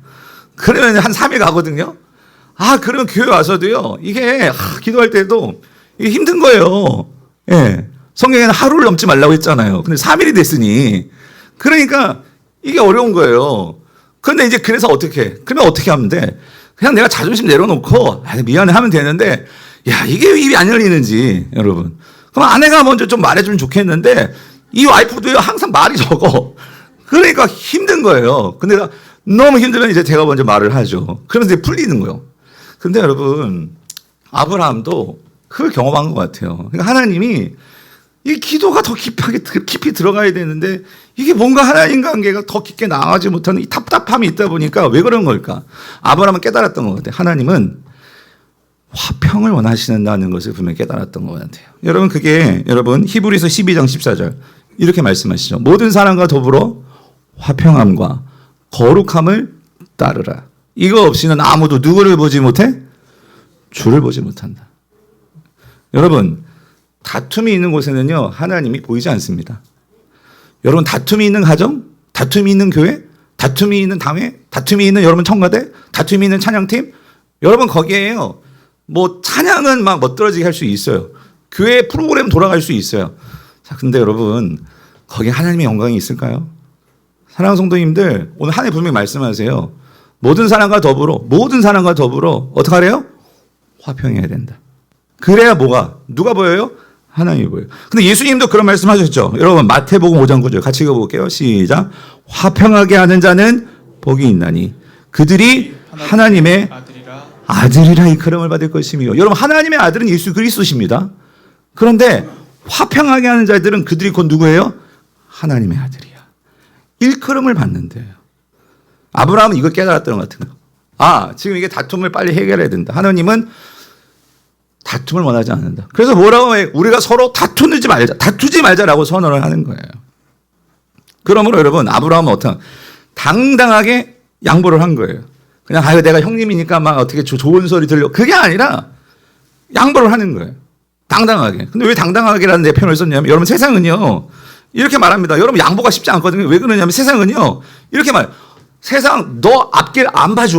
그러면 한 3일 가거든요. 그러면 교회 와서도요 이게 기도할 때도 이게 힘든 거예요. 성경에는 하루를 넘지 말라고 했잖아요. 근데 3일이 됐으니 그러니까 이게 어려운 거예요. 그런데 이제 그래서 그러면 어떻게 하면 돼? 그냥 내가 자존심 내려놓고 미안해 하면 되는데 야 이게 왜 입이 안 열리는지 여러분. 그럼 아내가 먼저 좀 말해주면 좋겠는데 이 와이프도요 항상 말이 적어. 그러니까 힘든 거예요. 근데 너무 힘들면 이제 제가 먼저 말을 하죠. 그러면서 이제 풀리는 거예요. 근데 여러분 아브라함도 그걸 경험한 것 같아요. 그러니까 하나님이 이 기도가 더 깊이 들어가야 되는데 이게 뭔가 하나님 관계가 더 깊게 나아가지 못하는 이 답답함이 있다 보니까 왜 그런 걸까? 아브라함은 깨달았던 것 같아요. 하나님은 화평을 원하시는다는 것을 분명히 깨달았던 것 같아요. 여러분 그게 여러분 히브리서 12장 14절 이렇게 말씀하시죠. 모든 사람과 더불어 화평함과 거룩함을 따르라. 이거 없이는 아무도 누구를 보지 못해? 주를 보지 못한다. 여러분 다툼이 있는 곳에는요 하나님이 보이지 않습니다. 여러분 다툼이 있는 가정, 다툼이 있는 교회, 다툼이 있는 당회, 다툼이 있는 여러분 청가대, 다툼이 있는 찬양팀, 여러분 거기에요 뭐 찬양은 막 멋들어지게 할 수 있어요. 교회 프로그램 돌아갈 수 있어요. 자, 근데 여러분 거기에 하나님의 영광이 있을까요? 사랑하는 성도님들 오늘 하나님 분명히 말씀하세요. 모든 사람과 더불어 어떻게 하래요? 화평해야 된다. 그래야 뭐가? 누가 보여요? 하나님이 보여요. 근데 예수님도 그런 말씀 하셨죠. 여러분 마태복음 5장 9절 같이 읽어볼게요. 시작. 화평하게 하는 자는 복이 있나니 그들이 하나님의 아들이라 이끌음을 받을 것이며. 여러분 하나님의 아들은 예수 그리스도십니다. 그런데 화평하게 하는 자들은 그들이 곧 누구예요? 하나님의 아들이야. 일컬음을 받는데요. 아브라함은 이걸 깨달았던 것 같아요. 지금 이게 다툼을 빨리 해결해야 된다. 하나님은 다툼을 원하지 않는다. 그래서 뭐라고 해? 우리가 서로 다투지 말자라고 선언을 하는 거예요. 그러므로 여러분 아브라함은 당당하게 양보를 한 거예요. 그냥 내가 형님이니까 막 어떻게 좋은 소리 들려 그게 아니라 양보를 하는 거예요. 당당하게. 근데 왜 당당하게라는 내 표현을 썼냐면 여러분 세상은요 이렇게 말합니다. 여러분 양보가 쉽지 않거든요. 왜 그러냐면 세상은요 이렇게 말해요. 세상 너 앞길 안 봐줘.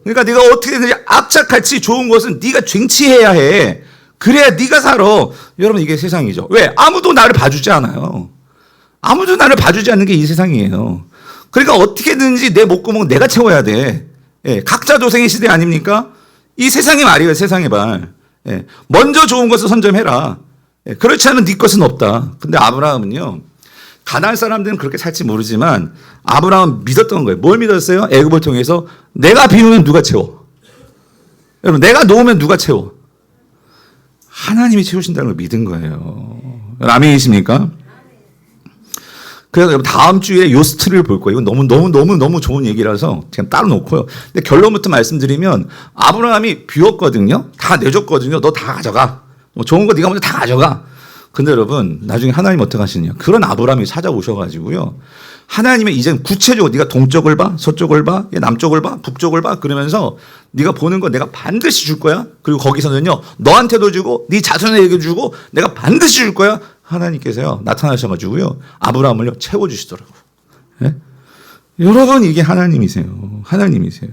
그러니까 네가 어떻게든지 악착같이 좋은 것은 네가 쟁취해야 해. 그래야 네가 살아. 여러분 이게 세상이죠. 왜? 아무도 나를 봐주지 않아요. 아무도 나를 봐주지 않는 게 이 세상이에요. 그러니까 어떻게든지 내 목구멍은 내가 채워야 돼. 예, 각자 도생의 시대 아닙니까? 이 세상의 말이에요. 세상의 말. 예, 먼저 좋은 것을 선점해라. 예, 그렇지 않으면 네 것은 없다. 근데 아브라함은요. 가나안 사람들은 그렇게 살지 모르지만 아브라함은 믿었던 거예요. 뭘 믿었어요? 애굽을 통해서 내가 비우면 누가 채워? 여러분 내가 놓으면 누가 채워? 하나님이 채우신다는 걸 믿은 거예요. 아멘이십니까? 그래서 여러분 다음 주에 요스트를 볼 거예요. 이건 너무 좋은 얘기라서 그냥 따로 놓고요. 근데 결론부터 말씀드리면 아브라함이 비웠거든요. 다 내줬거든요. 너 다 가져가. 뭐 좋은 거 네가 먼저 다 가져가. 근데 여러분 나중에 하나님 어떻게 하시냐? 그런 아브라함이 찾아오셔가지고요. 하나님의 이젠 구체적으로 네가 동쪽을 봐, 서쪽을 봐, 남쪽을 봐, 북쪽을 봐 그러면서 네가 보는 거 내가 반드시 줄 거야. 그리고 거기서는요 너한테도 주고 네 자손에게 주고 내가 반드시 줄 거야. 하나님께서요 나타나셔가지고요 아브라함을요 채워주시더라고요. 예? 여러분 이게 하나님이세요. 하나님이세요.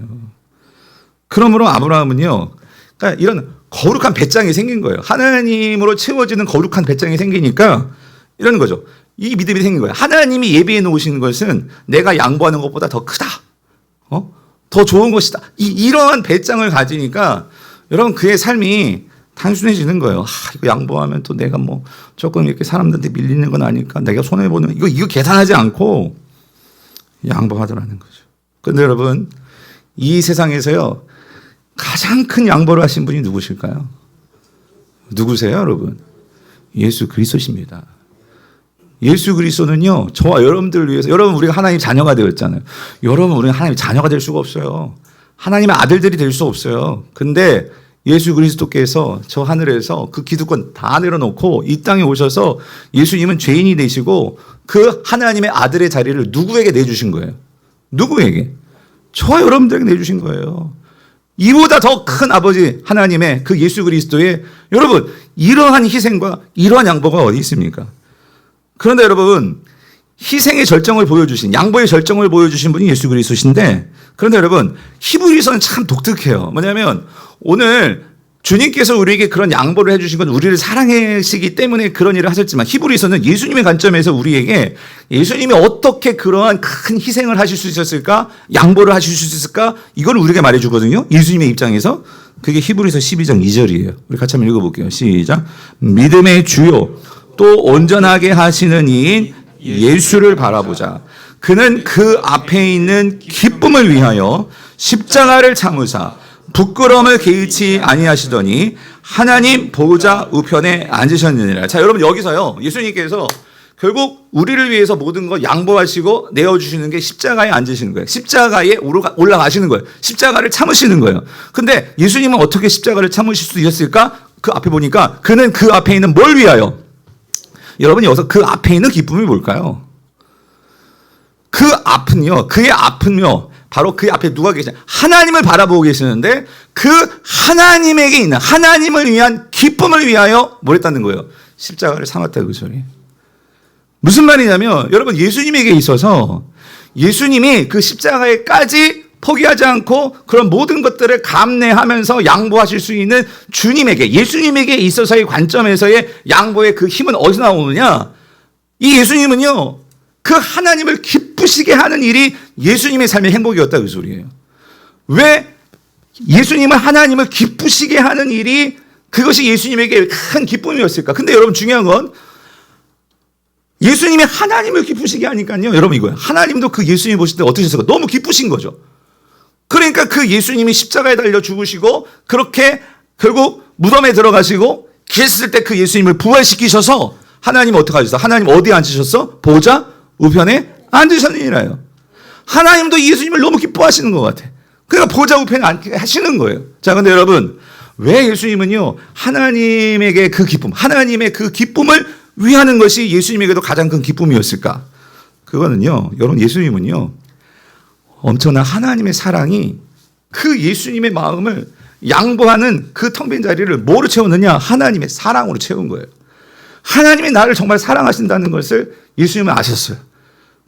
그러므로 아브라함은요 그러니까 이런 거룩한 배짱이 생긴 거예요. 하나님으로 채워지는 거룩한 배짱이 생기니까 이런 거죠. 이 믿음이 생긴 거예요. 하나님이 예비해 놓으신 것은 내가 양보하는 것보다 더 크다. 더 좋은 것이다. 이러한 배짱을 가지니까 여러분 그의 삶이 단순해지는 거예요. 이거 양보하면 또 내가 뭐 조금 이렇게 사람들한테 밀리는 건 아닐까. 내가 손해보는 이거 계산하지 않고 양보하더라는 거죠. 그런데 여러분 이 세상에서요 가장 큰 양보를 하신 분이 누구실까요? 누구세요, 여러분? 예수 그리스도십니다. 예수 그리스도는요, 저와 여러분들을 위해서, 여러분 우리가 하나님 자녀가 되었잖아요. 여러분 우리가 하나님 자녀가 될 수가 없어요. 하나님의 아들들이 될 수 없어요. 근데 예수 그리스도께서 저 하늘에서 그 기득권 다 내려놓고 이 땅에 오셔서 예수님은 죄인이 되시고 그 하나님의 아들의 자리를 누구에게 내주신 거예요? 누구에게? 저와 여러분들에게 내주신 거예요. 이보다 더 큰 아버지 하나님의 그 예수 그리스도의 여러분 이러한 희생과 이러한 양보가 어디 있습니까? 그런데 여러분 희생의 절정을 보여주신 양보의 절정을 보여주신 분이 예수 그리스도신데 그런데 여러분 히브리서는 참 독특해요. 뭐냐면 오늘 주님께서 우리에게 그런 양보를 해주신 건 우리를 사랑하시기 때문에 그런 일을 하셨지만 히브리서는 예수님의 관점에서 우리에게 예수님이 어떻게 그러한 큰 희생을 하실 수 있었을까? 양보를 하실 수 있었을까? 이걸 우리에게 말해주거든요. 예수님의 입장에서. 그게 히브리서 12장 2절이에요. 우리 같이 한번 읽어볼게요. 시작. 믿음의 주요 또 온전하게 하시는 이인 예수를 바라보자. 그는 그 앞에 있는 기쁨을 위하여 십자가를 참으사 부끄러움을 개의치 아니하시더니 하나님 보좌 우편에 앉으셨느니라. 자, 여러분 여기서요. 예수님께서 결국 우리를 위해서 모든 거 양보하시고 내어주시는 게 십자가에 앉으시는 거예요. 십자가에 올라가시는 거예요. 십자가를 참으시는 거예요. 근데 예수님은 어떻게 십자가를 참으실 수 있었을까? 그 앞에 보니까 그는 그 앞에 있는 뭘 위하여? 여러분 여기서 그 앞에 있는 기쁨이 뭘까요? 그 앞은요. 그의 앞은요. 바로 그 앞에 누가 계시냐? 하나님을 바라보고 계시는데 그 하나님에게 있는 하나님을 위한 기쁨을 위하여 뭘 했다는 거예요? 십자가를 삼았다 그 소리. 무슨 말이냐면 여러분 예수님에게 있어서 예수님이 그 십자가에까지 포기하지 않고 그런 모든 것들을 감내하면서 양보하실 수 있는 주님에게 예수님에게 있어서의 관점에서의 양보의 그 힘은 어디서 나오느냐? 이 예수님은요. 그 하나님을 기쁘시게 하는 일이 예수님의 삶의 행복이었다 그 소리예요. 왜 예수님은 하나님을 기쁘시게 하는 일이 그것이 예수님에게 큰 기쁨이었을까? 근데 여러분 중요한 건 예수님이 하나님을 기쁘시게 하니까요. 여러분 이거예요. 하나님도 그 예수님 보실 때 어떠셨을까? 너무 기쁘신 거죠. 그러니까 그 예수님이 십자가에 달려 죽으시고 그렇게 결국 무덤에 들어가시고 계셨을 때 그 예수님을 부활시키셔서 하나님 어떻게 하셨어? 하나님 어디에 앉으셨어? 보좌 우편에 앉으셨느니라요. 하나님도 예수님을 너무 기뻐하시는 것 같아. 그러니까 보좌 우편에 앉으시는 거예요. 자, 근데 여러분 왜 예수님은요 하나님에게 그 기쁨, 하나님의 그 기쁨을 위하는 것이 예수님에게도 가장 큰 기쁨이었을까? 그거는요, 여러분 예수님은요, 엄청난 하나님의 사랑이 그 예수님의 마음을 양보하는 그 텅 빈 자리를 뭐로 채웠느냐? 하나님의 사랑으로 채운 거예요. 하나님이 나를 정말 사랑하신다는 것을 예수님은 아셨어요.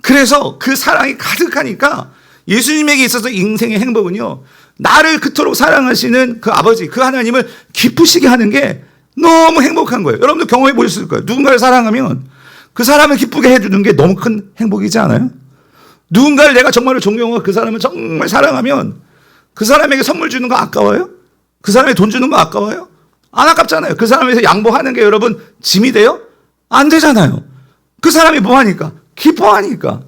그래서 그 사랑이 가득하니까 예수님에게 있어서 인생의 행복은요, 나를 그토록 사랑하시는 그 아버지, 그 하나님을 기쁘시게 하는 게 너무 행복한 거예요. 여러분도 경험해 보셨을 거예요. 누군가를 사랑하면 그 사람을 기쁘게 해주는 게 너무 큰 행복이지 않아요? 누군가를 내가 정말로 존경하고 그 사람을 정말 사랑하면 그 사람에게 선물 주는 거 아까워요? 그 사람에게 돈 주는 거 아까워요? 안 아깝잖아요. 그 사람에서 양보하는 게 여러분 짐이 돼요? 안 되잖아요. 그 사람이 뭐 하니까? 기뻐하니까.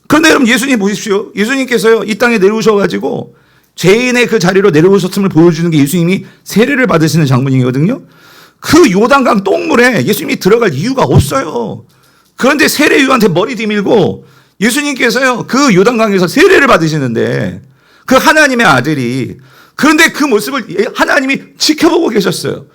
그런데 여러분 예수님 보십시오. 예수님께서요, 이 땅에 내려오셔가지고 죄인의 그 자리로 내려오셨음을 보여주는 게 예수님이 세례를 받으시는 장면이거든요. 그 요단강 똥물에 예수님이 들어갈 이유가 없어요. 그런데 세례요한테 머리 디밀고 예수님께서요, 그 요단강에서 세례를 받으시는데 그 하나님의 아들이, 그런데 그 모습을 하나님이 지켜보고 계셨어요.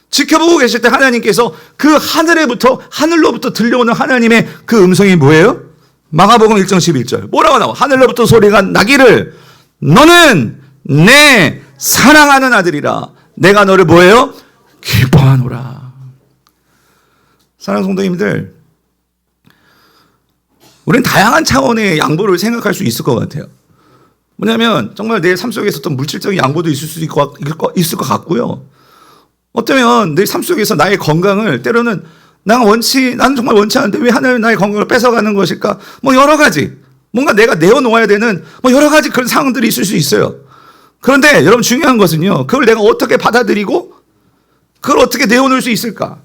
지켜보고 계실 때 하나님께서 그 하늘로부터 들려오는 하나님의 그 음성이 뭐예요? 마가복음 1장 11절. 뭐라고 나와? 하늘로부터 소리가 나기를 너는 내 사랑하는 아들이라. 내가 너를 뭐예요? 기뻐하노라. 사랑하는 성도님들, 우리는 다양한 차원의 양보를 생각할 수 있을 것 같아요. 뭐냐면 정말 내 삶 속에서 어떤 물질적인 양보도 있을 수 있을 것 같고요. 어쩌면 내 삶 속에서 나의 건강을 때로는 나는 정말 원치 않는데 왜 하나님 나의 건강을 뺏어가는 것일까? 뭐 여러 가지, 뭔가 내가 내어놓아야 되는 뭐 여러 가지 그런 상황들이 있을 수 있어요. 그런데 여러분 중요한 것은요, 그걸 내가 어떻게 받아들이고 그걸 어떻게 내어놓을 수 있을까?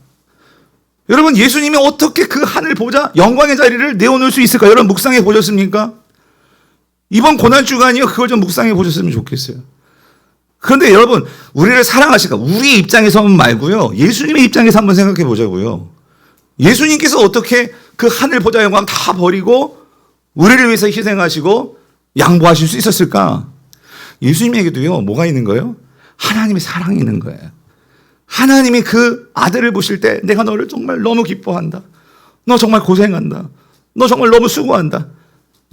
여러분 예수님이 어떻게 그 하늘 보좌 영광의 자리를 내어놓을 수 있을까? 여러분 묵상해 보셨습니까? 이번 고난주간이요, 그걸 좀 묵상해 보셨으면 좋겠어요. 그런데 여러분, 우리를 사랑하실까? 우리 입장에서 말고요, 예수님의 입장에서 한번 생각해 보자고요. 예수님께서 어떻게 그 하늘 보좌 영광 다 버리고 우리를 위해서 희생하시고 양보하실 수 있었을까? 예수님에게도요, 뭐가 있는 거예요? 하나님의 사랑이 있는 거예요. 하나님이 그 아들을 보실 때 내가 너를 정말 너무 기뻐한다. 너 정말 고생한다. 너 정말 너무 수고한다.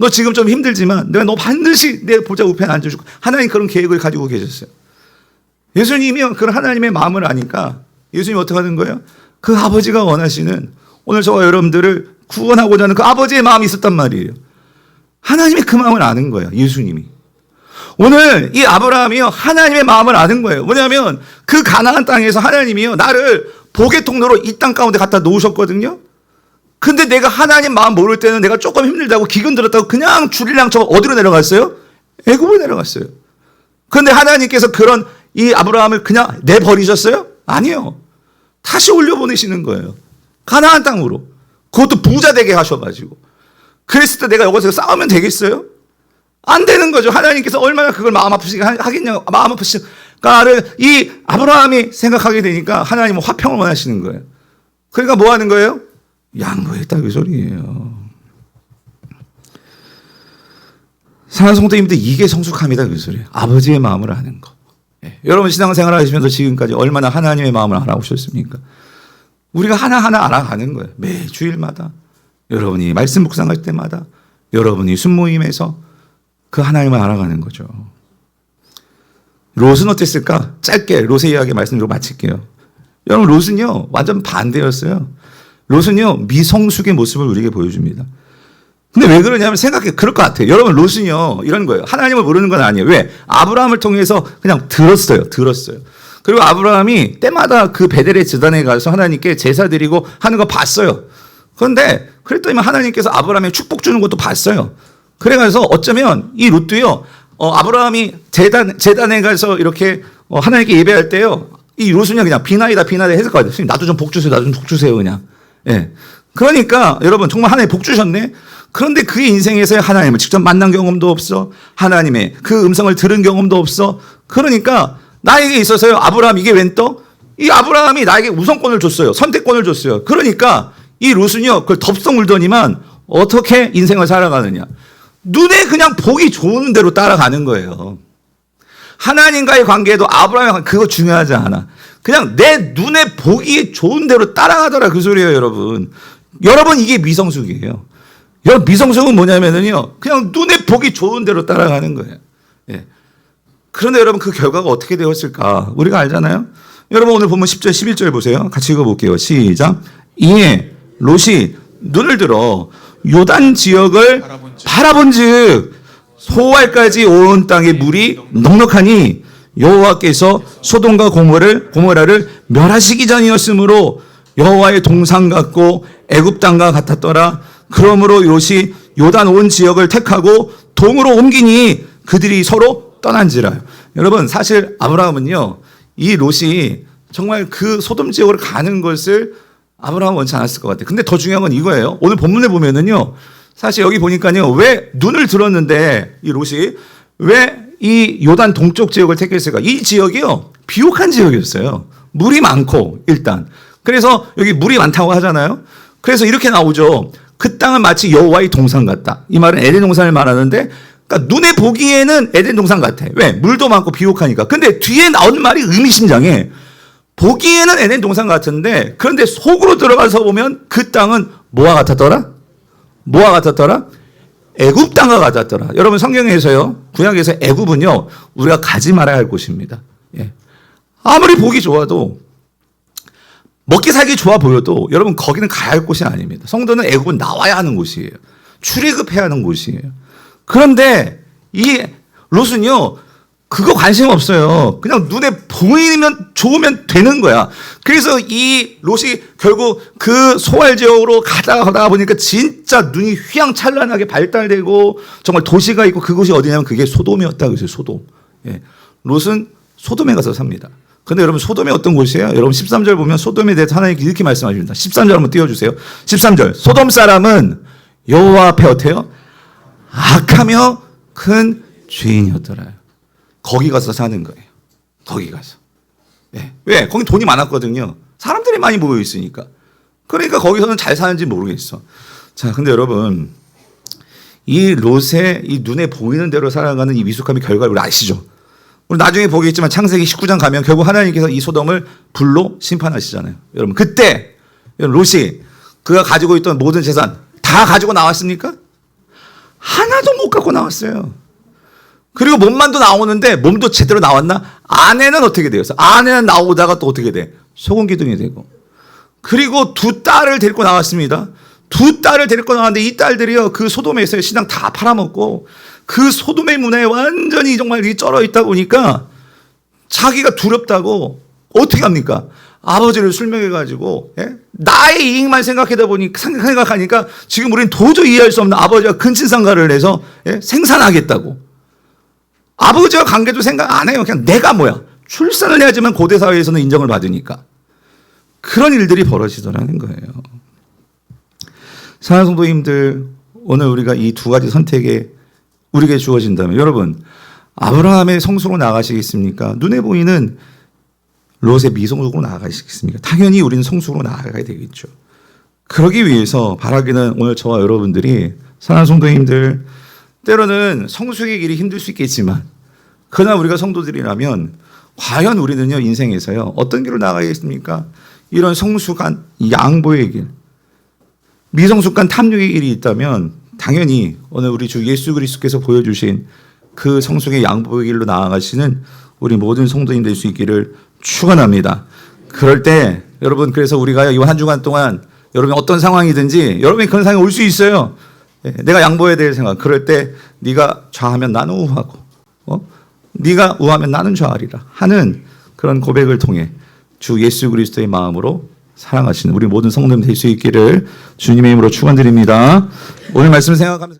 너 지금 좀 힘들지만 내가 너 반드시 내 보좌 우편에 앉아주고, 하나님 그런 계획을 가지고 계셨어요. 예수님이 그런 하나님의 마음을 아니까 예수님이 어떻게 하는 거예요? 그 아버지가 원하시는, 오늘 저와 여러분들을 구원하고자 하는 그 아버지의 마음이 있었단 말이에요. 하나님이 그 마음을 아는 거예요. 예수님이. 오늘 이 아브라함이요, 하나님의 마음을 아는 거예요. 뭐냐면 그 가나안 땅에서 하나님이요, 나를 복의 통로로 이 땅 가운데 갖다 놓으셨거든요. 근데 내가 하나님 마음 모를 때는 내가 조금 힘들다고 기근 들었다고 그냥 줄이랑처럼 어디로 내려갔어요? 애굽으로 내려갔어요. 그런데 하나님께서 그런 이 아브라함을 그냥 내버리셨어요? 아니요. 다시 올려보내시는 거예요. 가나안 땅으로. 그것도 부자 되게 하셔가지고. 그랬을 때 내가 여기서 싸우면 되겠어요? 안 되는 거죠. 하나님께서 얼마나 그걸 마음 아프시게 하겠냐고, 마음 아프실까를 이 아브라함이 생각하게 되니까 하나님은 화평을 원하시는 거예요. 그러니까 뭐 하는 거예요? 양보했다, 그 소리예요. 사랑하는 성도님들, 이게 성숙함이다, 그 소리예요. 아버지의 마음을 아는 거. 예. 여러분 신앙생활 하시면서 지금까지 얼마나 하나님의 마음을 알아오셨습니까? 우리가 하나하나 알아가는 거예요. 매 주일마다, 여러분이 말씀 묵상할 때마다, 여러분이 순모임에서 그 하나님을 알아가는 거죠. 롯은 어땠을까? 짧게 롯의 이야기 말씀드리고 마칠게요. 여러분 롯은요, 완전 반대였어요. 롯은요, 미성숙의 모습을 우리에게 보여줍니다. 근데 왜 그러냐면 생각해, 그럴 것 같아요. 여러분 롯은요, 이런 거예요. 하나님을 모르는 건 아니에요. 왜? 아브라함을 통해서 그냥 들었어요. 그리고 아브라함이 때마다 그 베델의 제단에 가서 하나님께 제사 드리고 하는 거 봤어요. 그런데 그랬더니 하나님께서 아브라함에 축복 주는 것도 봤어요. 그래가서 어쩌면 이 롯도요, 아브라함이 제단에 가서 이렇게 하나님께 예배할 때요, 이 롯은요 그냥 비나이다 했을 것 같아요. 나도 좀 복 주세요, 그냥. 예. 그러니까 여러분 정말 하나님 복 주셨네. 그런데 그의 인생에서 하나님을 직접 만난 경험도 없어. 하나님의 그 음성을 들은 경험도 없어. 그러니까 나에게 있어서요, 아브라함 이게 웬 떡? 이 아브라함이 나에게 우선권을 줬어요. 선택권을 줬어요. 그러니까 이 롯은요, 그걸 덥석 물더니만 어떻게 인생을 살아가느냐. 눈에 그냥 복이 좋은 대로 따라가는 거예요. 하나님과의 관계에도 아브라함의 그거 중요하지 않아. 그냥 내 눈에 복이 좋은 대로 따라가더라, 그 소리예요, 여러분. 여러분, 이게 미성숙이에요. 여러분 미성숙은 뭐냐면은요 그냥 눈에 보기 좋은 대로 따라가는 거예요. 예. 그런데 여러분 그 결과가 어떻게 되었을까 우리가 알잖아요. 여러분 오늘 보면 10절 11절 보세요. 같이 읽어볼게요. 시작. 이에 롯이 눈을 들어 요단 지역을 바라본즉 소알까지 온 땅의 물이 넉넉하니 여호와께서 소돔과 고모라를 멸하시기 전이었으므로 여호와의 동산 같고 애굽 땅과 같았더라. 그러므로 롯이 요단 온 지역을 택하고 동으로 옮기니 그들이 서로 떠난지라. 여러분 사실 아브라함은요 이 롯이 정말 그 소돔 지역으로 가는 것을 아브라함은 원치 않았을 것 같아요. 근데 더 중요한 건 이거예요. 오늘 본문에 보면은요 사실 여기 보니까요 왜 눈을 들었는데 이 롯이 왜 이 요단 동쪽 지역을 택했을까? 이 지역이요 비옥한 지역이었어요. 물이 많고 일단 그래서 여기 물이 많다고 하잖아요. 그래서 이렇게 나오죠. 그 땅은 마치 여호와의 동산 같다. 이 말은 에덴 동산을 말하는데 그러니까 눈에 보기에는 에덴 동산 같아. 왜? 물도 많고 비옥하니까. 근데 뒤에 나온 말이 의미심장해. 보기에는 에덴 동산 같은데 그런데 속으로 들어가서 보면 그 땅은 뭐와 같았더라? 뭐와 같았더라? 애굽 땅과 같았더라. 여러분 성경에서요. 구약에서 애굽은요. 우리가 가지 말아야 할 곳입니다. 예. 아무리 보기 좋아도 먹기 살기 좋아 보여도 여러분 거기는 가야 할 곳이 아닙니다. 성도는 애굽은 나와야 하는 곳이에요. 출애굽해야 하는 곳이에요. 그런데 이 롯은요. 그거 관심 없어요. 그냥 눈에 보이면 좋으면 되는 거야. 그래서 이 롯이 결국 그 소알 지역으로 가다가 보니까 진짜 눈이 휘황찬란하게 발달되고 정말 도시가 있고 그곳이 어디냐면 그게 소돔이었다. 그래서 소돔. 예. 롯은 소돔에 가서 삽니다. 근데 여러분 소돔이 어떤 곳이에요? 여러분 13절 보면 소돔에 대해서 하나님께 이렇게 말씀하십니다. 13절 한번 띄워주세요. 13절 소돔 사람은 여호와 앞에 어때요? 악하며 큰 죄인이었더라. 거기 가서 사는 거예요. 거기 가서. 네. 왜? 거기 돈이 많았거든요. 사람들이 많이 모여 있으니까. 그러니까 거기서는 잘 사는지 모르겠어. 자, 근데 여러분 이 롯의 이 눈에 보이는 대로 살아가는 이 미숙함의 결과를 우리 아시죠? 우리 나중에 보겠지만 창세기 19장 가면 결국 하나님께서 이 소돔을 불로 심판하시잖아요. 여러분 그때 롯이 그가 가지고 있던 모든 재산 다 가지고 나왔습니까? 하나도 못 갖고 나왔어요. 그리고 몸만도 나오는데 몸도 제대로 나왔나? 아내는 어떻게 되었어? 아내는 나오다가 또 어떻게 돼? 소금 기둥이 되고. 그리고 두 딸을 데리고 나왔습니다. 두 딸을 데리고 나왔는데 이 딸들이요 그 소돔에서 신앙 다 팔아먹고 그 소돔의 문화에 완전히 정말 쩔어 있다 보니까 자기가 두렵다고 어떻게 합니까? 아버지를 술먹여가지고 예? 나의 이익만 생각하니까 지금 우리는 도저히 이해할 수 없는 아버지가 근친상가를 해서 예? 생산하겠다고. 아버지와 관계도 생각 안 해요. 그냥 내가 뭐야. 출산을 해야지만 고대 사회에서는 인정을 받으니까. 그런 일들이 벌어지더라는 거예요. 사랑하는 성도님들, 오늘 우리가 이 두 가지 선택에 우리에게 주어진다면 여러분 아브라함의 성숙으로 나아가시겠습니까? 눈에 보이는 롯의 미성숙으로 나아가시겠습니까? 당연히 우리는 성숙으로 나아가야 되겠죠. 그러기 위해서 바라기는 오늘 저와 여러분들이 사랑하는 성도님들 때로는 성숙의 길이 힘들 수 있겠지만 그러나 우리가 성도들이라면 과연 우리는요 인생에서요 어떤 길로 나가겠습니까? 이런 성숙한 양보의 길, 미성숙한 탐욕의 길이 있다면 당연히 오늘 우리 주 예수 그리스도께서 보여주신 그 성숙의 양보의 길로 나아가시는 우리 모든 성도님 될 수 있기를 축원합니다. 그럴 때 여러분 그래서 우리가 이 한 주간 동안 여러분 어떤 상황이든지 여러분이 그런 상황이 올 수 있어요. 내가 양보해야 될 생각. 그럴 때 네가 좌하면 나는 우하고 네가 우하면 나는 좌하리라 하는 그런 고백을 통해 주 예수 그리스도의 마음으로 사랑하시는 우리 모든 성도님 될 수 있기를 주님의 이름으로 축원드립니다. 오늘 말씀 생각하면서